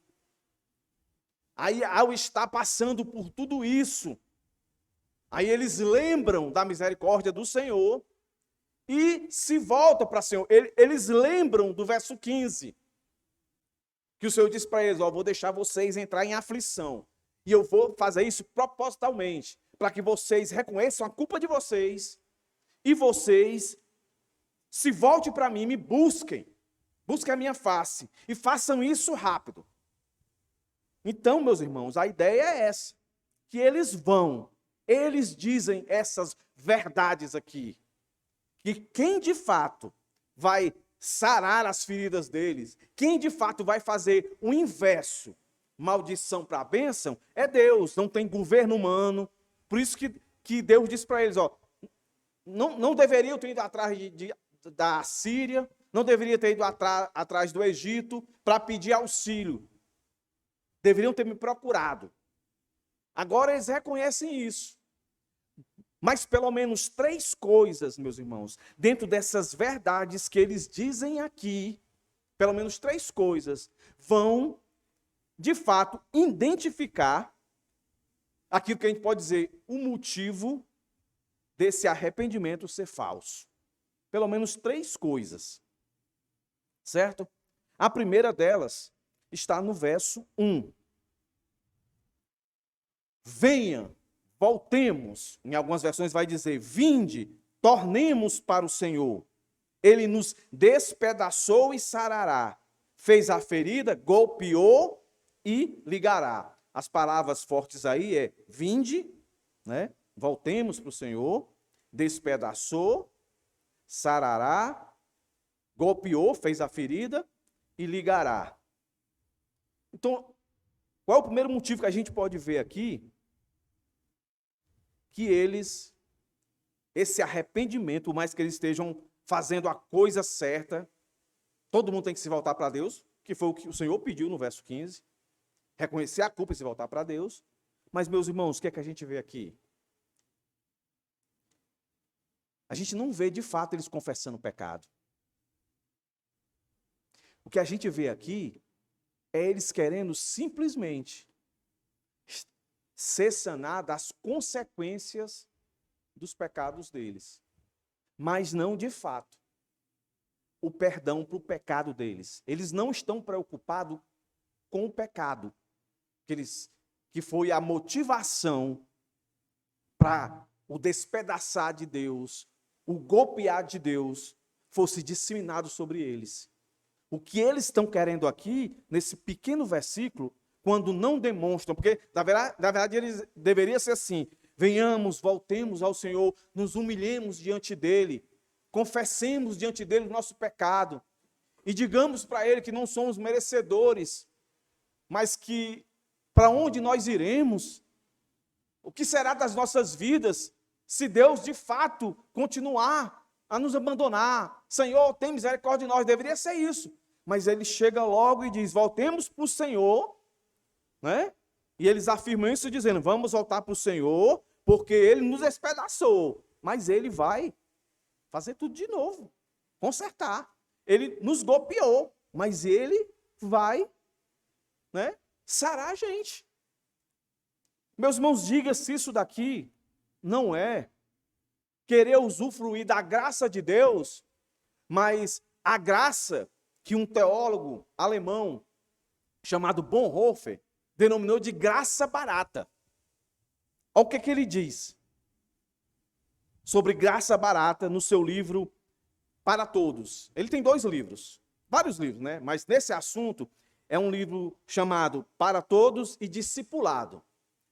Aí, ao estar passando por tudo isso, aí eles lembram da misericórdia do Senhor e se voltam para o Senhor. Eles lembram do verso 15, que o Senhor diz para eles, vou deixar vocês entrar em aflição. E eu vou fazer isso propositalmente, para que vocês reconheçam a culpa de vocês e vocês se voltem para mim, me busquem a minha face e façam isso rápido. Então, meus irmãos, a ideia é essa, que eles dizem essas verdades aqui, que quem de fato vai sarar as feridas deles, quem de fato vai fazer o inverso, maldição para a bênção, é Deus, não tem governo humano. Por isso que Deus diz para eles, não deveriam ter ido atrás da Síria, não deveria ter ido atrás do Egito para pedir auxílio. Deveriam ter me procurado. Agora eles reconhecem isso. Mas pelo menos 3 coisas, meus irmãos, dentro dessas verdades que eles dizem aqui, pelo menos 3 coisas, vão, de fato, identificar aquilo que a gente pode dizer, o motivo desse arrependimento ser falso. pelo menos 3 coisas, certo? A primeira delas está no verso 1. Venha, voltemos, em algumas versões vai dizer, vinde, tornemos para o Senhor. Ele nos despedaçou e sarará, fez a ferida, golpeou e ligará. As palavras fortes aí é vinde, né? Voltemos para o Senhor, despedaçou, sarará, golpeou, fez a ferida e ligará. Então, qual é o primeiro motivo que a gente pode ver aqui? Que esse arrependimento, por mais que eles estejam fazendo a coisa certa, todo mundo tem que se voltar para Deus, que foi o que o Senhor pediu no verso 15, reconhecer a culpa e se voltar para Deus. Mas, meus irmãos, o que é que a gente vê aqui? A gente não vê, de fato, eles confessando o pecado. O que a gente vê aqui é eles querendo simplesmente ser sanados das consequências dos pecados deles, mas não, de fato, o perdão para o pecado deles. Eles não estão preocupados com o pecado, que foi a motivação para o despedaçar de Deus, o golpear de Deus, fosse disseminado sobre eles. O que eles estão querendo aqui, nesse pequeno versículo, quando não demonstram, porque na verdade eles deveria ser assim: venhamos, voltemos ao Senhor, nos humilhemos diante dEle, confessemos diante dEle o nosso pecado, e digamos para Ele que não somos merecedores, mas que para onde nós iremos? O que será das nossas vidas se Deus de fato continuar a nos abandonar? Senhor, tem misericórdia de nós, deveria ser isso. Mas ele chega logo e diz, voltemos para o Senhor, né? E eles afirmam isso dizendo, vamos voltar para o Senhor, porque Ele nos despedaçou. Mas Ele vai fazer tudo de novo, consertar. Ele nos golpeou, mas Ele vai, né, sarar a gente. Meus irmãos, diga se isso daqui não é querer usufruir da graça de Deus, mas a graça que um teólogo alemão chamado Bonhoeffer denominou de graça barata. Olha o que ele diz sobre graça barata no seu livro Para Todos. Ele tem 2 livros, vários livros, né? Mas nesse assunto é um livro chamado Para Todos e Discipulado,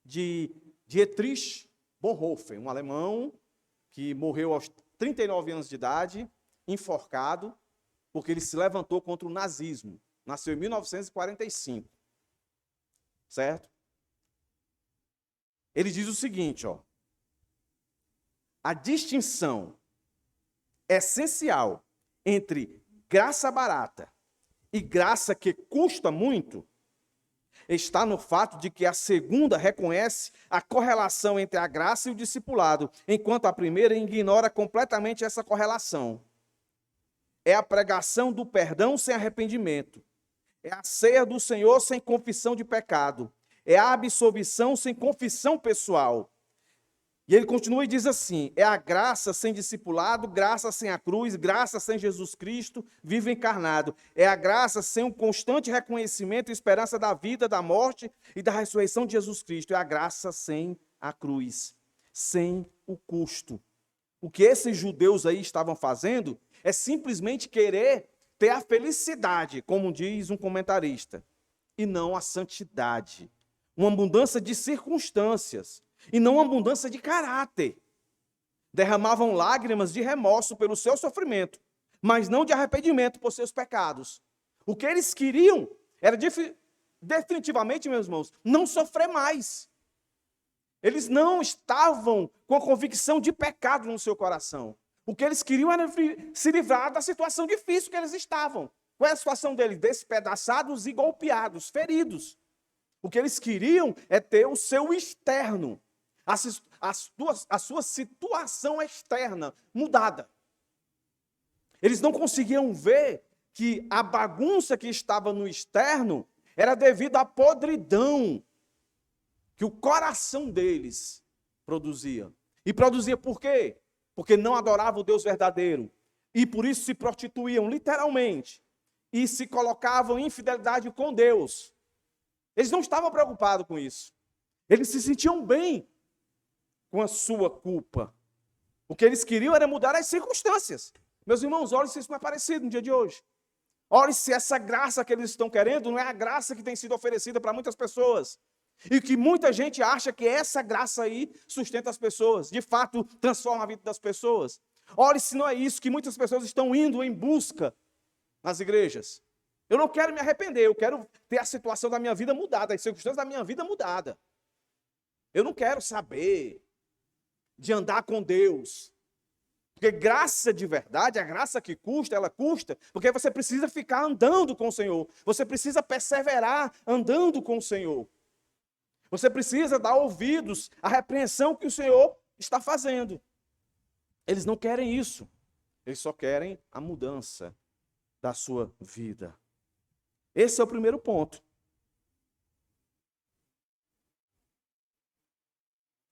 de Dietrich Bonhoeffer, um alemão que morreu aos 39 anos de idade, enforcado, porque ele se levantou contra o nazismo. Nasceu em 1945. Certo? Ele diz o seguinte, ó: a distinção essencial entre graça barata e graça que custa muito está no fato de que a segunda reconhece a correlação entre a graça e o discipulado, enquanto a primeira ignora completamente essa correlação. É a pregação do perdão sem arrependimento. É a ceia do Senhor sem confissão de pecado. É a absolvição sem confissão pessoal. E ele continua e diz assim, é a graça sem discipulado, graça sem a cruz, graça sem Jesus Cristo, vivo encarnado. É a graça sem um constante reconhecimento e esperança da vida, da morte e da ressurreição de Jesus Cristo. É a graça sem a cruz, sem o custo. O que esses judeus aí estavam fazendo é simplesmente querer ter a felicidade, como diz um comentarista, e não a santidade. Uma abundância de circunstâncias, e não uma abundância de caráter. Derramavam lágrimas de remorso pelo seu sofrimento, mas não de arrependimento por seus pecados. O que eles queriam era definitivamente, meus irmãos, não sofrer mais. Eles não estavam com a convicção de pecado no seu coração. O que eles queriam era se livrar da situação difícil que eles estavam. Qual é a situação deles? Despedaçados e golpeados, feridos. O que eles queriam é ter o seu externo, a sua situação externa mudada. Eles não conseguiam ver que a bagunça que estava no externo era devido à podridão que o coração deles produzia. E produzia por quê? Porque não adorava o Deus verdadeiro, e por isso se prostituíam literalmente e se colocavam em infidelidade com Deus. Eles não estavam preocupados com isso. Eles se sentiam bem com a sua culpa. O que eles queriam era mudar as circunstâncias. Meus irmãos, olhem se isso não é parecido no dia de hoje. Olhem se essa graça que eles estão querendo não é a graça que tem sido oferecida para muitas pessoas. E que muita gente acha que essa graça aí sustenta as pessoas, de fato transforma a vida das pessoas. Olhe se não é isso que muitas pessoas estão indo em busca nas igrejas. Eu não quero me arrepender, eu quero ter a situação da minha vida mudada, as circunstâncias da minha vida mudada. Eu não quero saber de andar com Deus. Porque graça de verdade, a graça que custa, ela custa, porque você precisa ficar andando com o Senhor. Você precisa perseverar andando com o Senhor. Você precisa dar ouvidos à repreensão que o Senhor está fazendo. Eles não querem isso. Eles só querem a mudança da sua vida. Esse é o primeiro ponto.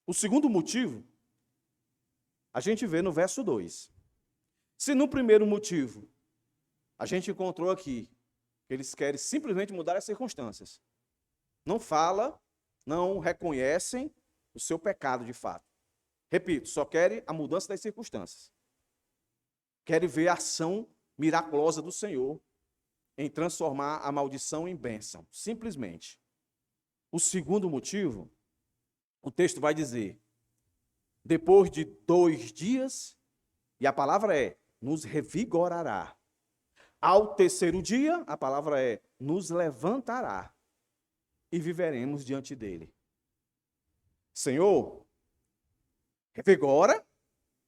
O segundo motivo, a gente vê no verso 2. Se no primeiro motivo, a gente encontrou aqui, que eles querem simplesmente mudar as circunstâncias. Não fala, não reconhecem o seu pecado de fato. Repito, só querem a mudança das circunstâncias. Querem ver a ação miraculosa do Senhor em transformar a maldição em bênção, simplesmente. O segundo motivo, o texto vai dizer, depois de 2 dias, e a palavra é, nos revigorará. Ao terceiro dia, a palavra é, nos levantará, e viveremos diante dele. Senhor, revigora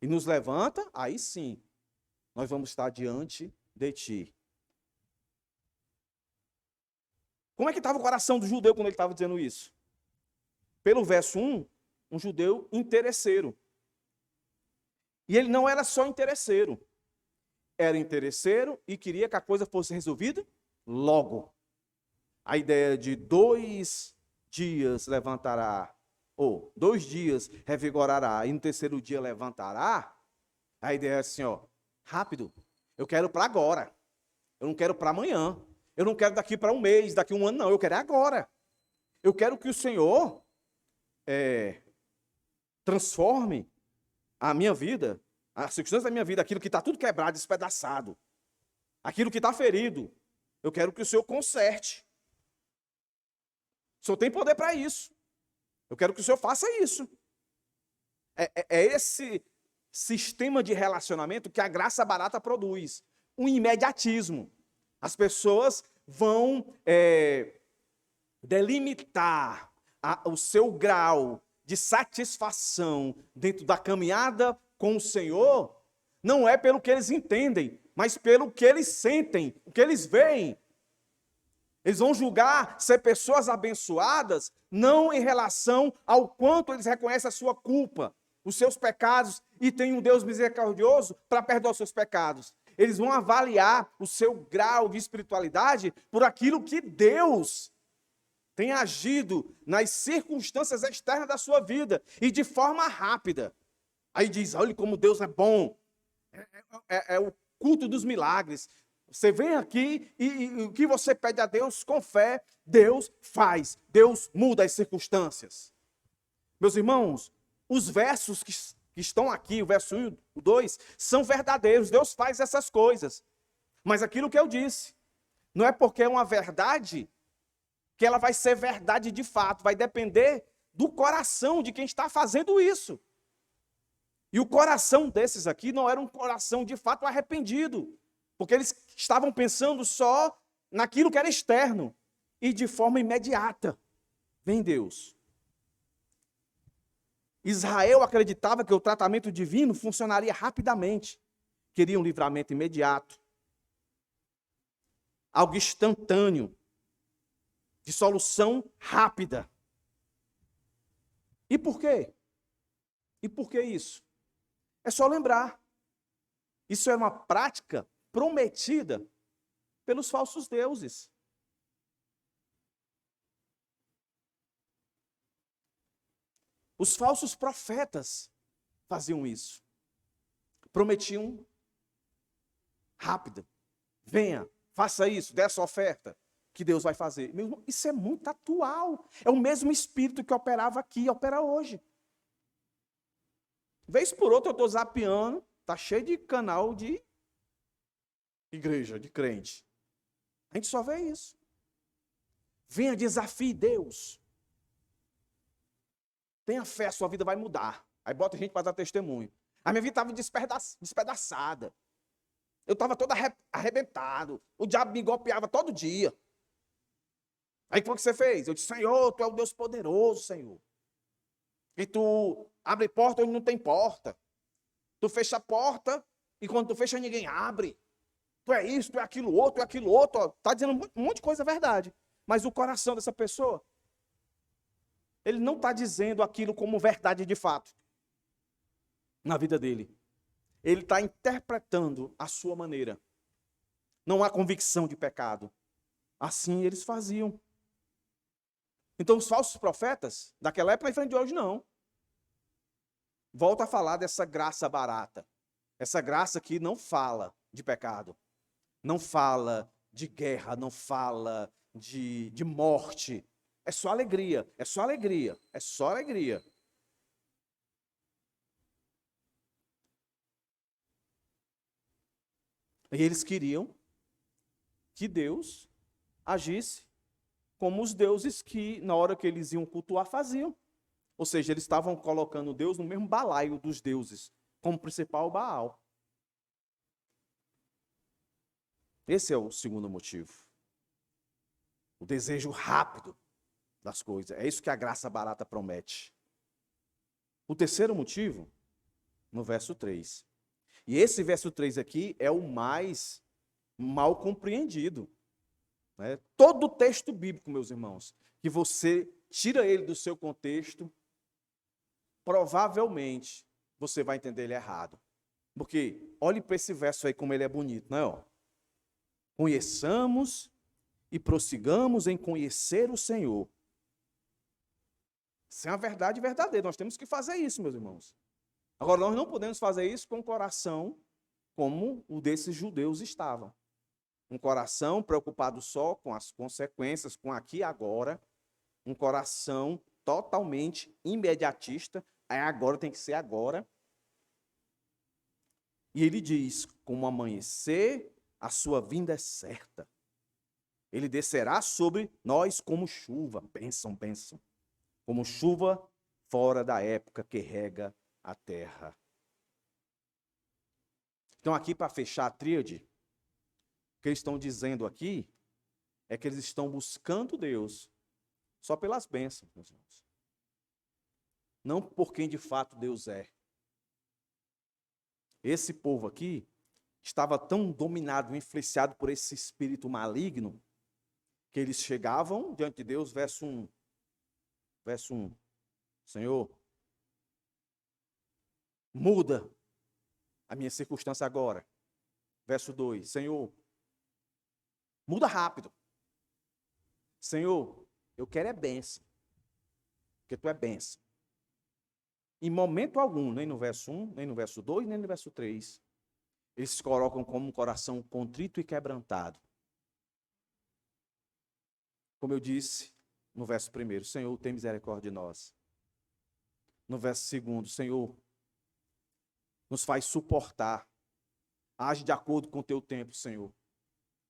e nos levanta, aí sim, nós vamos estar diante de ti. Como é que estava o coração do judeu quando ele estava dizendo isso? Pelo verso 1, um judeu interesseiro. E ele não era só interesseiro. Era interesseiro e queria que a coisa fosse resolvida logo. A ideia de 2 dias levantará, ou 2 dias revigorará, e no terceiro dia levantará, a ideia é assim, ó, rápido. Eu quero para agora. Eu não quero para amanhã. Eu não quero daqui para um mês, daqui a um ano, não. Eu quero agora. Eu quero que o Senhor transforme a minha vida, as circunstâncias da minha vida, aquilo que está tudo quebrado, despedaçado, aquilo que está ferido. Eu quero que o Senhor conserte. O Senhor tem poder para isso. Eu quero que o Senhor faça isso. É esse sistema de relacionamento que a graça barata produz. Um imediatismo. As pessoas vão delimitar o seu grau de satisfação dentro da caminhada com o Senhor, não é pelo que eles entendem, mas pelo que eles sentem, o que eles veem. Eles vão julgar ser pessoas abençoadas, não em relação ao quanto eles reconhecem a sua culpa, os seus pecados, e tem um Deus misericordioso para perdoar os seus pecados. Eles vão avaliar o seu grau de espiritualidade por aquilo que Deus tem agido nas circunstâncias externas da sua vida, e de forma rápida. Aí diz, olha como Deus é bom, é o culto dos milagres. Você vem aqui e o que você pede a Deus com fé, Deus faz, Deus muda as circunstâncias. Meus irmãos, os versos que estão aqui, o verso 1 e o 2, são verdadeiros, Deus faz essas coisas. Mas aquilo que eu disse, não é porque é uma verdade que ela vai ser verdade de fato, vai depender do coração de quem está fazendo isso. E o coração desses aqui não era um coração de fato arrependido, porque eles estavam pensando só naquilo que era externo, e de forma imediata. Vem Deus. Israel acreditava que o tratamento divino funcionaria rapidamente. Queria um livramento imediato, algo instantâneo, de solução rápida. E por quê? E por que isso? É só lembrar. Isso era uma prática prometida pelos falsos deuses. Os falsos profetas faziam isso. Prometiam rápida. Venha, faça isso, dê essa oferta, que Deus vai fazer. Meu irmão, isso é muito atual. É o mesmo espírito que operava aqui, opera hoje. Vez por outra eu estou zapeando, tá cheio de canal de igreja, de crente. A gente só vê isso. Venha, desafie Deus. Tenha fé, sua vida vai mudar. Aí bota a gente para dar testemunho. A minha vida estava despedaçada. Eu estava todo arrebentado. O diabo me golpeava todo dia. Aí o que você fez? Eu disse, Senhor, Tu é o Deus poderoso, Senhor. E Tu abre porta onde não tem porta. Tu fecha a porta e quando Tu fecha ninguém abre. Tu é isso, Tu é aquilo outro, Está dizendo um monte de coisa, verdade. Mas o coração dessa pessoa, ele não está dizendo aquilo como verdade de fato na vida dele. Ele está interpretando a sua maneira. Não há convicção de pecado. Assim eles faziam. Então os falsos profetas daquela época, diferente de hoje, não. Volta a falar dessa graça barata. Essa graça que não fala de pecado. Não fala de guerra, não fala de morte. É só alegria, é só alegria, é só alegria. E eles queriam que Deus agisse como os deuses que, na hora que eles iam cultuar, faziam. Ou seja, eles estavam colocando Deus no mesmo balaio dos deuses, como principal Baal. Esse é o segundo motivo. O desejo rápido das coisas. É isso que a graça barata promete. O terceiro motivo, no verso 3. E esse verso 3 aqui é o mais mal compreendido. Né? Todo o texto bíblico, meus irmãos, que você tira ele do seu contexto, provavelmente você vai entender ele errado. Porque olhe para esse verso aí como ele é bonito, né? Ó. Conheçamos e prossigamos em conhecer o Senhor. Isso é uma verdade verdadeira. Nós temos que fazer isso, meus irmãos. Agora, nós não podemos fazer isso com o coração como o desses judeus estavam. Um coração preocupado só com as consequências, com aqui e agora. Um coração totalmente imediatista. Aí agora tem que ser agora. E ele diz, como amanhecer, a sua vinda é certa. Ele descerá sobre nós como chuva. Bênção, bênção. Como chuva fora da época que rega a terra. Então, aqui para fechar a tríade, o que eles estão dizendo aqui é que eles estão buscando Deus só pelas bênçãos, meus irmãos. Não por quem de fato Deus é. Esse povo aqui estava tão dominado, influenciado por esse espírito maligno, que eles chegavam diante de Deus, verso 1. Verso 1. Senhor, muda a minha circunstância agora. Verso 2. Senhor, muda rápido. Senhor, eu quero é bênção. Porque Tu é bênção. Em momento algum, nem no verso 1, nem no verso 2, nem no verso 3, eles se colocam como um coração contrito e quebrantado. Como eu disse no verso 1, Senhor, tem misericórdia de nós. No verso 2, Senhor, nos faz suportar. Age de acordo com o Teu tempo, Senhor.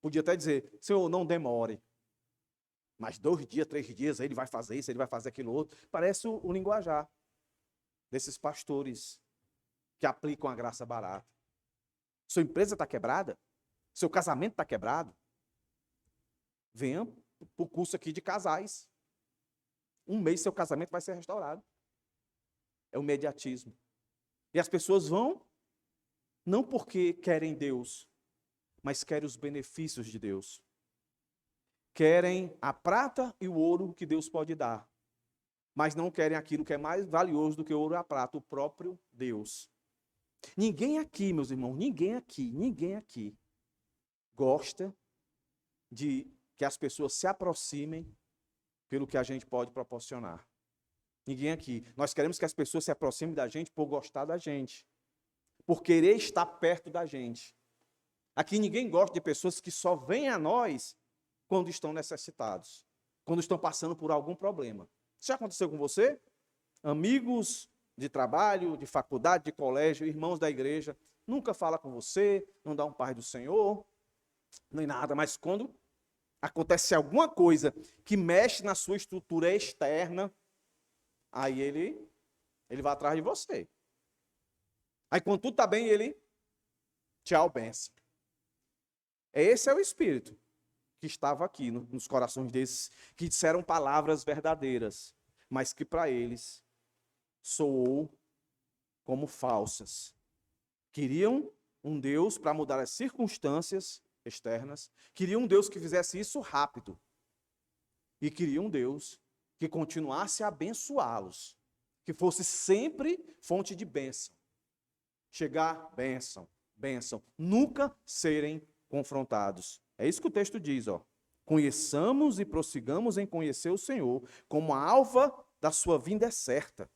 Podia até dizer, Senhor, não demore. Mas 2 dias, 3 dias, Ele vai fazer isso, Ele vai fazer aquilo outro. Parece o linguajar desses pastores que aplicam a graça barata. Sua empresa está quebrada? Seu casamento está quebrado? Venha para o curso aqui de casais. 1 mês seu casamento vai ser restaurado. É o imediatismo. E as pessoas vão, não porque querem Deus, mas querem os benefícios de Deus. Querem a prata e o ouro que Deus pode dar, mas não querem aquilo que é mais valioso do que o ouro e a prata, o próprio Deus. Ninguém aqui, meus irmãos, ninguém aqui gosta de que as pessoas se aproximem pelo que a gente pode proporcionar. Ninguém aqui. Nós queremos que as pessoas se aproximem da gente por gostar da gente, por querer estar perto da gente. Aqui ninguém gosta de pessoas que só vêm a nós quando estão necessitados, quando estão passando por algum problema. Isso já aconteceu com você? Amigos de trabalho, de faculdade, de colégio, irmãos da igreja, nunca fala com você, não dá um paz do Senhor, nem nada, mas quando acontece alguma coisa que mexe na sua estrutura externa, aí ele vai atrás de você. Aí quando tudo está bem, ele tchau, benção. Esse é o espírito que estava aqui nos corações desses que disseram palavras verdadeiras, mas que para eles soou como falsas. Queriam um Deus para mudar as circunstâncias externas, queriam um Deus que fizesse isso rápido, e queriam um Deus que continuasse a abençoá-los, que fosse sempre fonte de bênção. Chegar, bênção, bênção, nunca serem confrontados. É isso que o texto diz, ó. Conheçamos e prossigamos em conhecer o Senhor, como a alva da sua vinda é certa.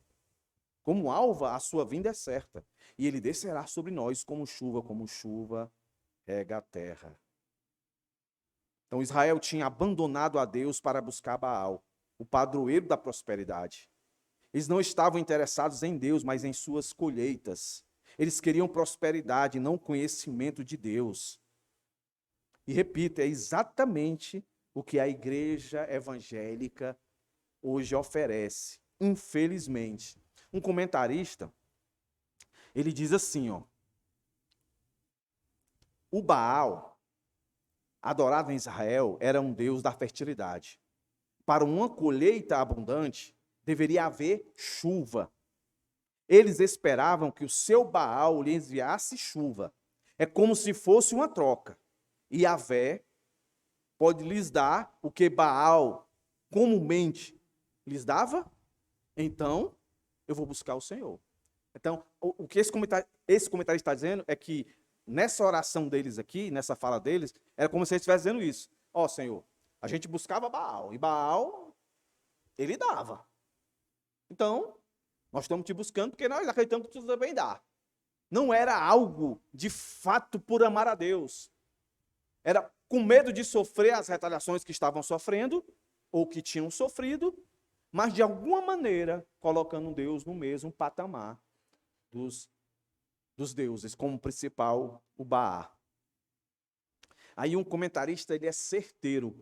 Como alva, a sua vinda é certa. E ele descerá sobre nós como chuva rega a terra. Então Israel tinha abandonado a Deus para buscar Baal, o padroeiro da prosperidade. Eles não estavam interessados em Deus, mas em suas colheitas. Eles queriam prosperidade, não conhecimento de Deus. E repito, é exatamente o que a igreja evangélica hoje oferece, infelizmente. Um comentarista, ele diz assim, ó, o Baal, adorado em Israel, era um deus da fertilidade. Para uma colheita abundante, deveria haver chuva. Eles esperavam que o seu Baal lhe enviasse chuva. É como se fosse uma troca. E Yahvé pode lhes dar o que Baal comumente lhes dava, então eu vou buscar o Senhor. Então, o que esse comentário está dizendo é que nessa oração deles aqui, nessa fala deles, era como se eles estivessem dizendo isso. Ó, Senhor, a gente buscava Baal, e Baal, ele dava. Então, nós estamos te buscando porque nós acreditamos que tu também dá. Não era algo de fato por amar a Deus. Era com medo de sofrer as retaliações que estavam sofrendo, ou que tinham sofrido, mas de alguma maneira colocando Deus no mesmo patamar dos deuses, como principal o Baal. Aí um comentarista, ele é certeiro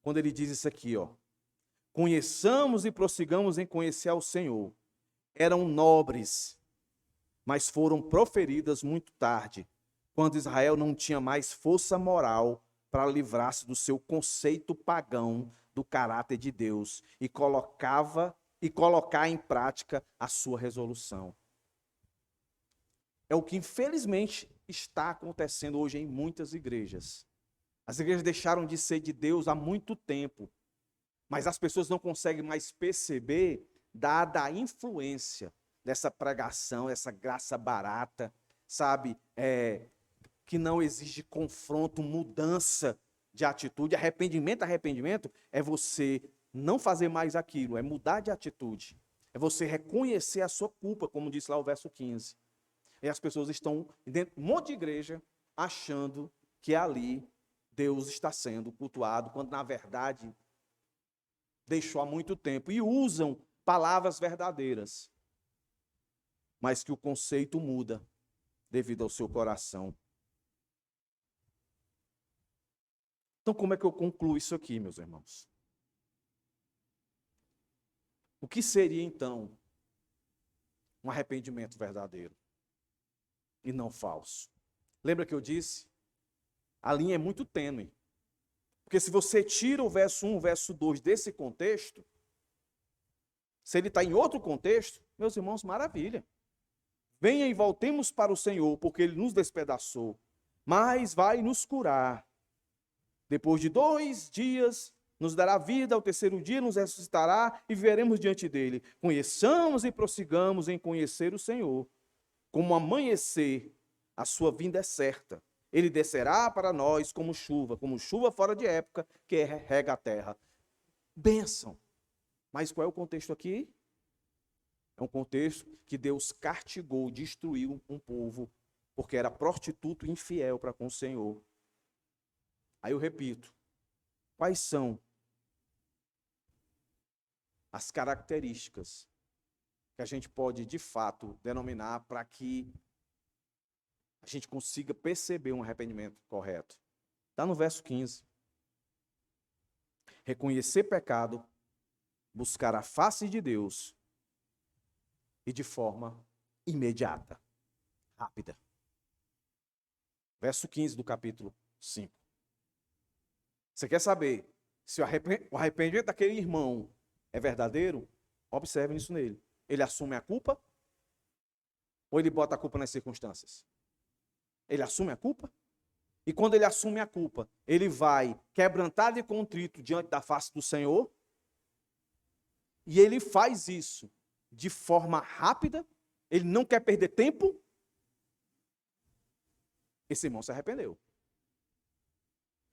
quando ele diz isso aqui, ó. Conheçamos e prossigamos em conhecer ao Senhor. Eram nobres, mas foram proferidas muito tarde, quando Israel não tinha mais força moral para livrar-se do seu conceito pagão do caráter de Deus e colocar em prática a sua resolução. É o que infelizmente está acontecendo hoje em muitas igrejas. As igrejas deixaram de ser de Deus há muito tempo, mas as pessoas não conseguem mais perceber, dada a influência dessa pregação, essa graça barata, sabe, que não exige confronto, mudança de atitude. Arrependimento é você não fazer mais aquilo, é mudar de atitude. É você reconhecer a sua culpa, como disse lá o verso 15. E as pessoas estão dentro de um monte de igreja achando que ali Deus está sendo cultuado, quando na verdade deixou há muito tempo. E usam palavras verdadeiras, mas que o conceito muda devido ao seu coração. Então, como é que eu concluo isso aqui, meus irmãos? O que seria, então, um arrependimento verdadeiro e não falso? Lembra que eu disse? A linha é muito tênue. Porque se você tira o verso 1, o verso 2 desse contexto, se ele está em outro contexto, meus irmãos, maravilha. Venha e voltemos para o Senhor, porque Ele nos despedaçou, mas vai nos curar. Depois de 2 dias, nos dará vida, ao terceiro dia nos ressuscitará e viveremos diante dele. Conheçamos e prossigamos em conhecer o Senhor. Como amanhecer, a sua vinda é certa. Ele descerá para nós como chuva fora de época, que rega a terra. Bênção. Mas qual é o contexto aqui? É um contexto que Deus castigou, destruiu um povo porque era prostituto e infiel para com o Senhor. Aí eu repito, quais são as características que a gente pode, de fato, denominar para que a gente consiga perceber um arrependimento correto? Está no verso 15. Reconhecer pecado, buscar a face de Deus e de forma imediata, rápida. Verso 15 do capítulo 5. Você quer saber se o arrependimento daquele irmão é verdadeiro? Observe isso nele. Ele assume a culpa ou ele bota a culpa nas circunstâncias? Ele assume a culpa? E quando ele assume a culpa, ele vai quebrantado e contrito diante da face do Senhor? E ele faz isso de forma rápida? Ele não quer perder tempo? Esse irmão se arrependeu.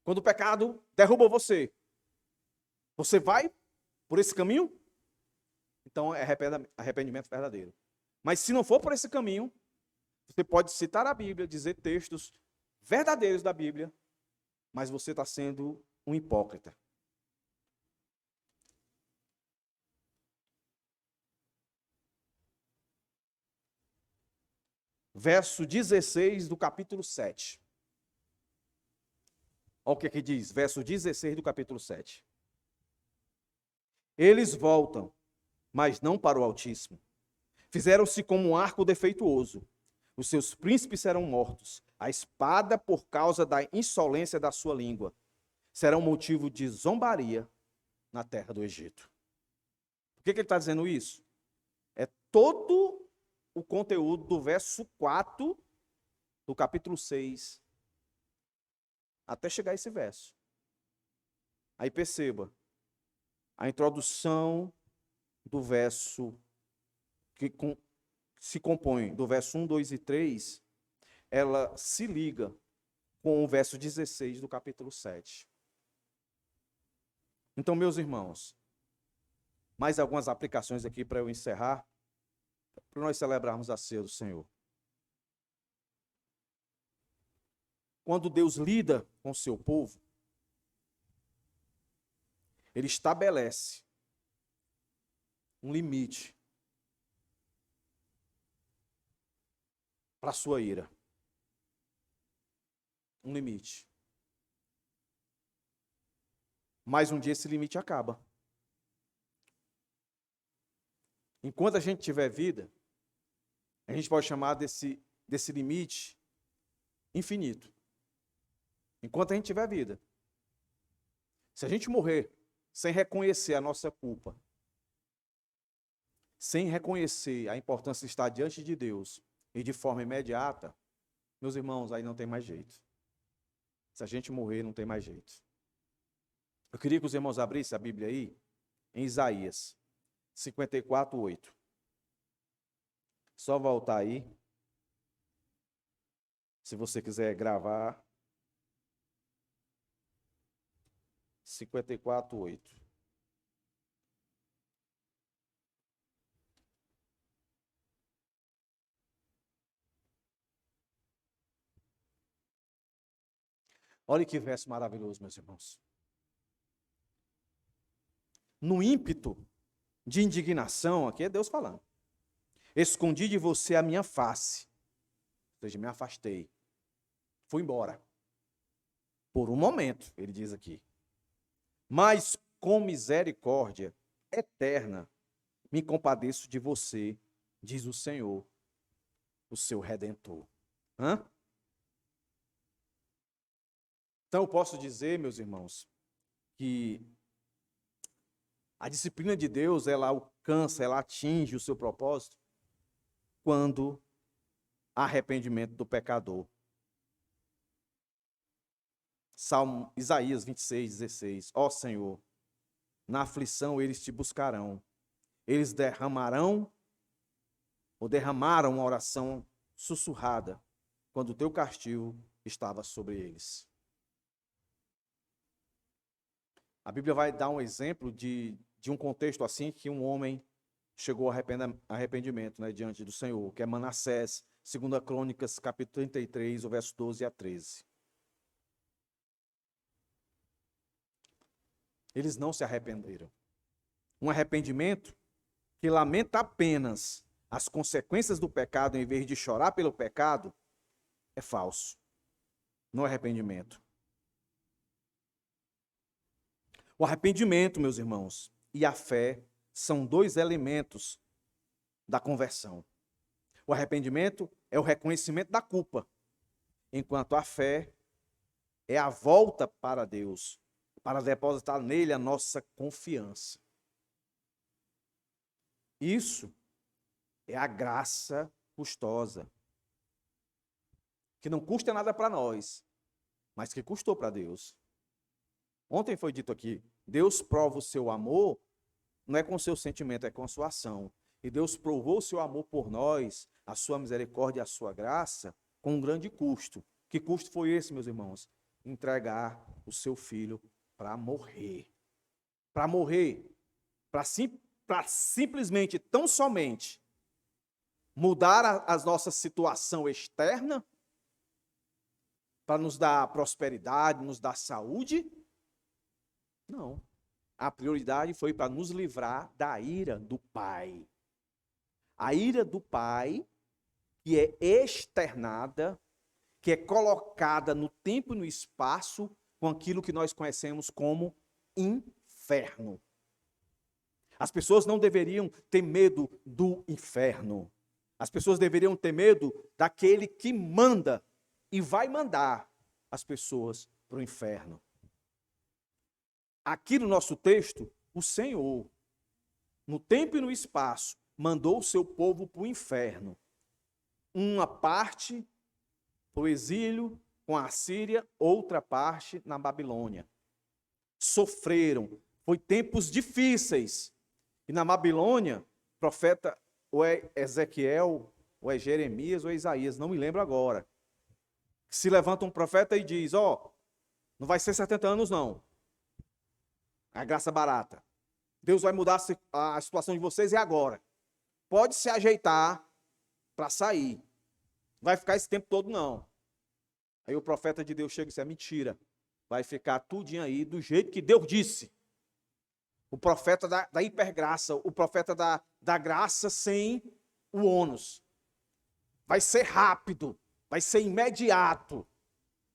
Quando o pecado derruba você, você vai por esse caminho? Então é arrependimento verdadeiro. Mas se não for por esse caminho, você pode citar a Bíblia, dizer textos verdadeiros da Bíblia, mas você está sendo um hipócrita. Verso 16 do capítulo 7. Olha o que diz, verso 16 do capítulo 7. Eles voltam, mas não para o Altíssimo. Fizeram-se como um arco defeituoso. Os seus príncipes serão mortos. A espada, por causa da insolência da sua língua, será um motivo de zombaria na terra do Egito. Por que ele está dizendo isso? É todo o conteúdo do verso 4 do capítulo 6 até chegar a esse verso. Aí perceba, a introdução do verso que se compõe do verso 1, 2 e 3, ela se liga com o verso 16 do capítulo 7. Então, meus irmãos, mais algumas aplicações aqui para eu encerrar, para nós celebrarmos a ceia do Senhor. Quando Deus lida com o seu povo, Ele estabelece um limite para a sua ira. Um limite. Mas um dia esse limite acaba. Enquanto a gente tiver vida, a gente pode chamar desse limite infinito. Enquanto a gente tiver vida. Se a gente morrer sem reconhecer a nossa culpa, sem reconhecer a importância de estar diante de Deus e de forma imediata, meus irmãos, aí não tem mais jeito. Se a gente morrer, não tem mais jeito. Eu queria que os irmãos abrissem a Bíblia aí, em Isaías 54, 8. Só voltar aí. Se você quiser gravar. 54, 8. Olha que verso maravilhoso, meus irmãos. No ímpeto de indignação, aqui é Deus falando. Escondi de você a minha face. Ou seja, me afastei. Fui embora. Por um momento, ele diz aqui. Mas com misericórdia eterna me compadeço de você, diz o Senhor, o seu Redentor. Então eu posso dizer, meus irmãos, que a disciplina de Deus, ela alcança, ela atinge o seu propósito quando há arrependimento do pecador. Salmo Isaías 26, 16. Ó Senhor, na aflição eles te buscarão. Eles derramaram uma oração sussurrada quando o teu castigo estava sobre eles. A Bíblia vai dar um exemplo de um contexto assim que um homem chegou a arrependimento, né, diante do Senhor, que é Manassés, 2 Crônicas, capítulo 33, o verso 12 a 13. Eles não se arrependeram. Um arrependimento que lamenta apenas as consequências do pecado em vez de chorar pelo pecado é falso. Não é arrependimento. O arrependimento, meus irmãos, e a fé são dois elementos da conversão. O arrependimento é o reconhecimento da culpa, enquanto a fé é a volta para Deus, para depositar nele a nossa confiança. Isso é a graça custosa, que não custa nada para nós, mas que custou para Deus. Ontem foi dito aqui, Deus prova o seu amor, não é com o seu sentimento, é com a sua ação. E Deus provou o seu amor por nós, a sua misericórdia e a sua graça, com um grande custo. Que custo foi esse, meus irmãos? Entregar o seu filho para morrer. Para morrer. Para simplesmente, tão somente, mudar a nossa situação externa, para nos dar prosperidade, nos dar saúde? Não. A prioridade foi para nos livrar da ira do Pai. A ira do Pai, que é externada, que é colocada no tempo e no espaço com aquilo que nós conhecemos como inferno. As pessoas não deveriam ter medo do inferno. As pessoas deveriam ter medo daquele que manda e vai mandar as pessoas para o inferno. Aqui no nosso texto, o Senhor, no tempo e no espaço, mandou o seu povo para o inferno. Uma parte para o exílio com a Síria, outra parte na Babilônia. Sofreram, foi tempos difíceis. E na Babilônia, o profeta, ou é Ezequiel, ou é Jeremias, ou é Isaías, não me lembro agora. Se levanta um profeta e diz, não vai ser 70 anos não. A graça barata. Deus vai mudar a situação de vocês e agora. Pode se ajeitar para sair. Não vai ficar esse tempo todo não. Aí o profeta de Deus chega e diz, é mentira. Vai ficar tudinho aí do jeito que Deus disse. O profeta da hipergraça, o profeta da graça sem o ônus. Vai ser rápido, vai ser imediato.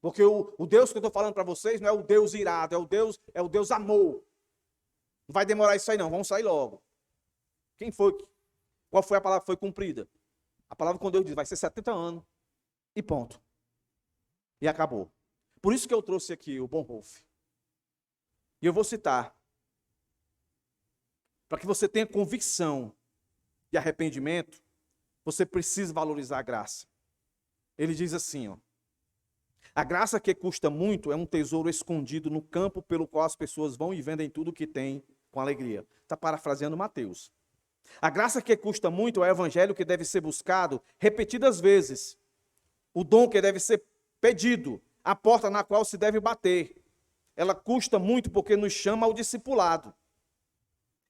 Porque o Deus que eu estou falando para vocês não é o Deus irado, é o Deus amor. Não vai demorar isso aí não, vamos sair logo. Qual foi a palavra que foi cumprida? A palavra quando Deus diz, vai ser 70 anos. E ponto. E acabou. Por isso que eu trouxe aqui o Bonhoeffer. E eu vou citar. Para que você tenha convicção e arrependimento, você precisa valorizar a graça. Ele diz assim, a graça que custa muito é um tesouro escondido no campo pelo qual as pessoas vão e vendem tudo o que têm com alegria. Está parafraseando Mateus. A graça que custa muito é o evangelho que deve ser buscado repetidas vezes. O dom que deve ser pedido, a porta na qual se deve bater. Ela custa muito porque nos chama ao discipulado.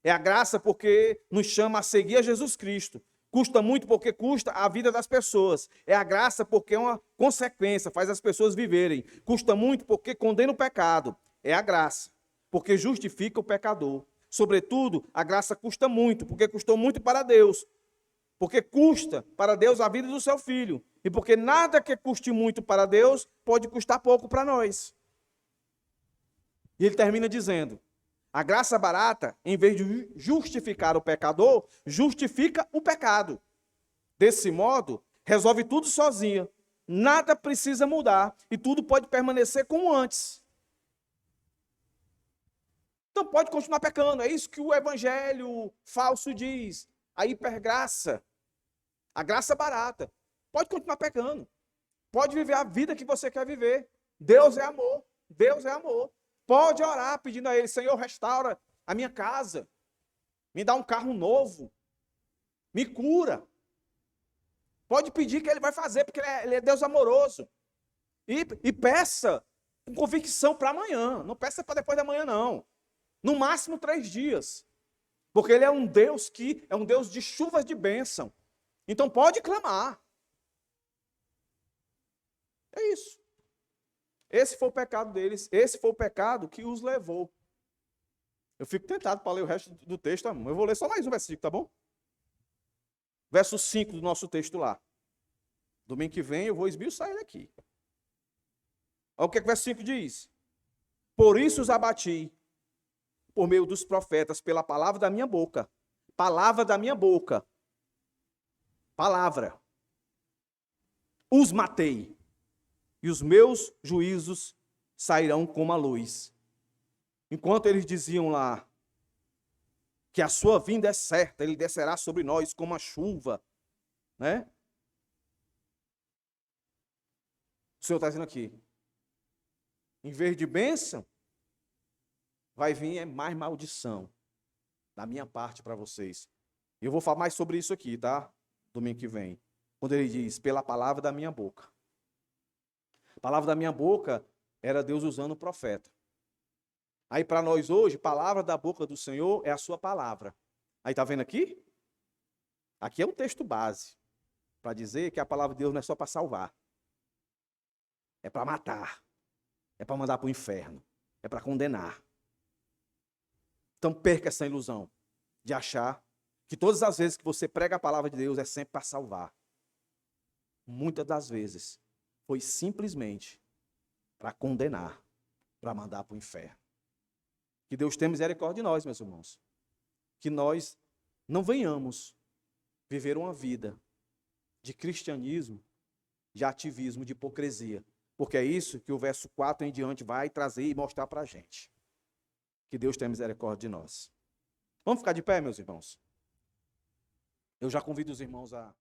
É a graça porque nos chama a seguir a Jesus Cristo. Custa muito porque custa a vida das pessoas. É a graça porque é uma consequência, faz as pessoas viverem. Custa muito porque condena o pecado. É a graça, porque justifica o pecador. Sobretudo, a graça custa muito, porque custou muito para Deus. Porque custa para Deus a vida do seu filho. E porque nada que custe muito para Deus pode custar pouco para nós. E ele termina dizendo, a graça barata, em vez de justificar o pecador, justifica o pecado. Desse modo, resolve tudo sozinha. Nada precisa mudar e tudo pode permanecer como antes. Então pode continuar pecando. É isso que o evangelho falso diz. A hipergraça, a graça barata. Pode continuar pecando. Pode viver a vida que você quer viver. Deus é amor. Deus é amor. Pode orar pedindo a Ele, Senhor, restaura a minha casa. Me dá um carro novo. Me cura. Pode pedir que Ele vai fazer, porque Ele é Deus amoroso. E peça com convicção para amanhã. Não peça para depois da manhã, não. No máximo 3 dias. Porque Ele é um Deus que é um Deus de chuvas de bênção. Então pode clamar. É isso. Esse foi o pecado deles, esse foi o pecado que os levou. Eu fico tentado para ler o resto do texto, eu vou ler só mais um versículo, tá bom? Verso 5 do nosso texto lá. Domingo que vem eu vou esmiuçar ele aqui. Olha o que o verso 5 diz. Por isso os abati, por meio dos profetas, pela palavra da minha boca. Palavra da minha boca. Palavra. Os matei, e os meus juízos sairão como a luz. Enquanto eles diziam lá que a sua vinda é certa, ele descerá sobre nós como a chuva, né? O Senhor está dizendo aqui, em vez de bênção, vai vir mais maldição da minha parte para vocês. E eu vou falar mais sobre isso aqui, tá? Domingo que vem. Quando ele diz, pela palavra da minha boca. A palavra da minha boca era Deus usando o profeta. Aí para nós hoje, palavra da boca do Senhor é a sua palavra. Aí tá vendo aqui? Aqui é um texto base para dizer que a palavra de Deus não é só para salvar. É para matar. É para mandar para o inferno. É para condenar. Então perca essa ilusão de achar que todas as vezes que você prega a palavra de Deus é sempre para salvar. Muitas das vezes foi simplesmente para condenar, para mandar para o inferno. Que Deus tenha misericórdia de nós, meus irmãos. Que nós não venhamos viver uma vida de cristianismo, de ativismo, de hipocrisia. Porque é isso que o verso 4 em diante vai trazer e mostrar para a gente. Que Deus tenha misericórdia de nós. Vamos ficar de pé, meus irmãos? Eu já convido os irmãos a...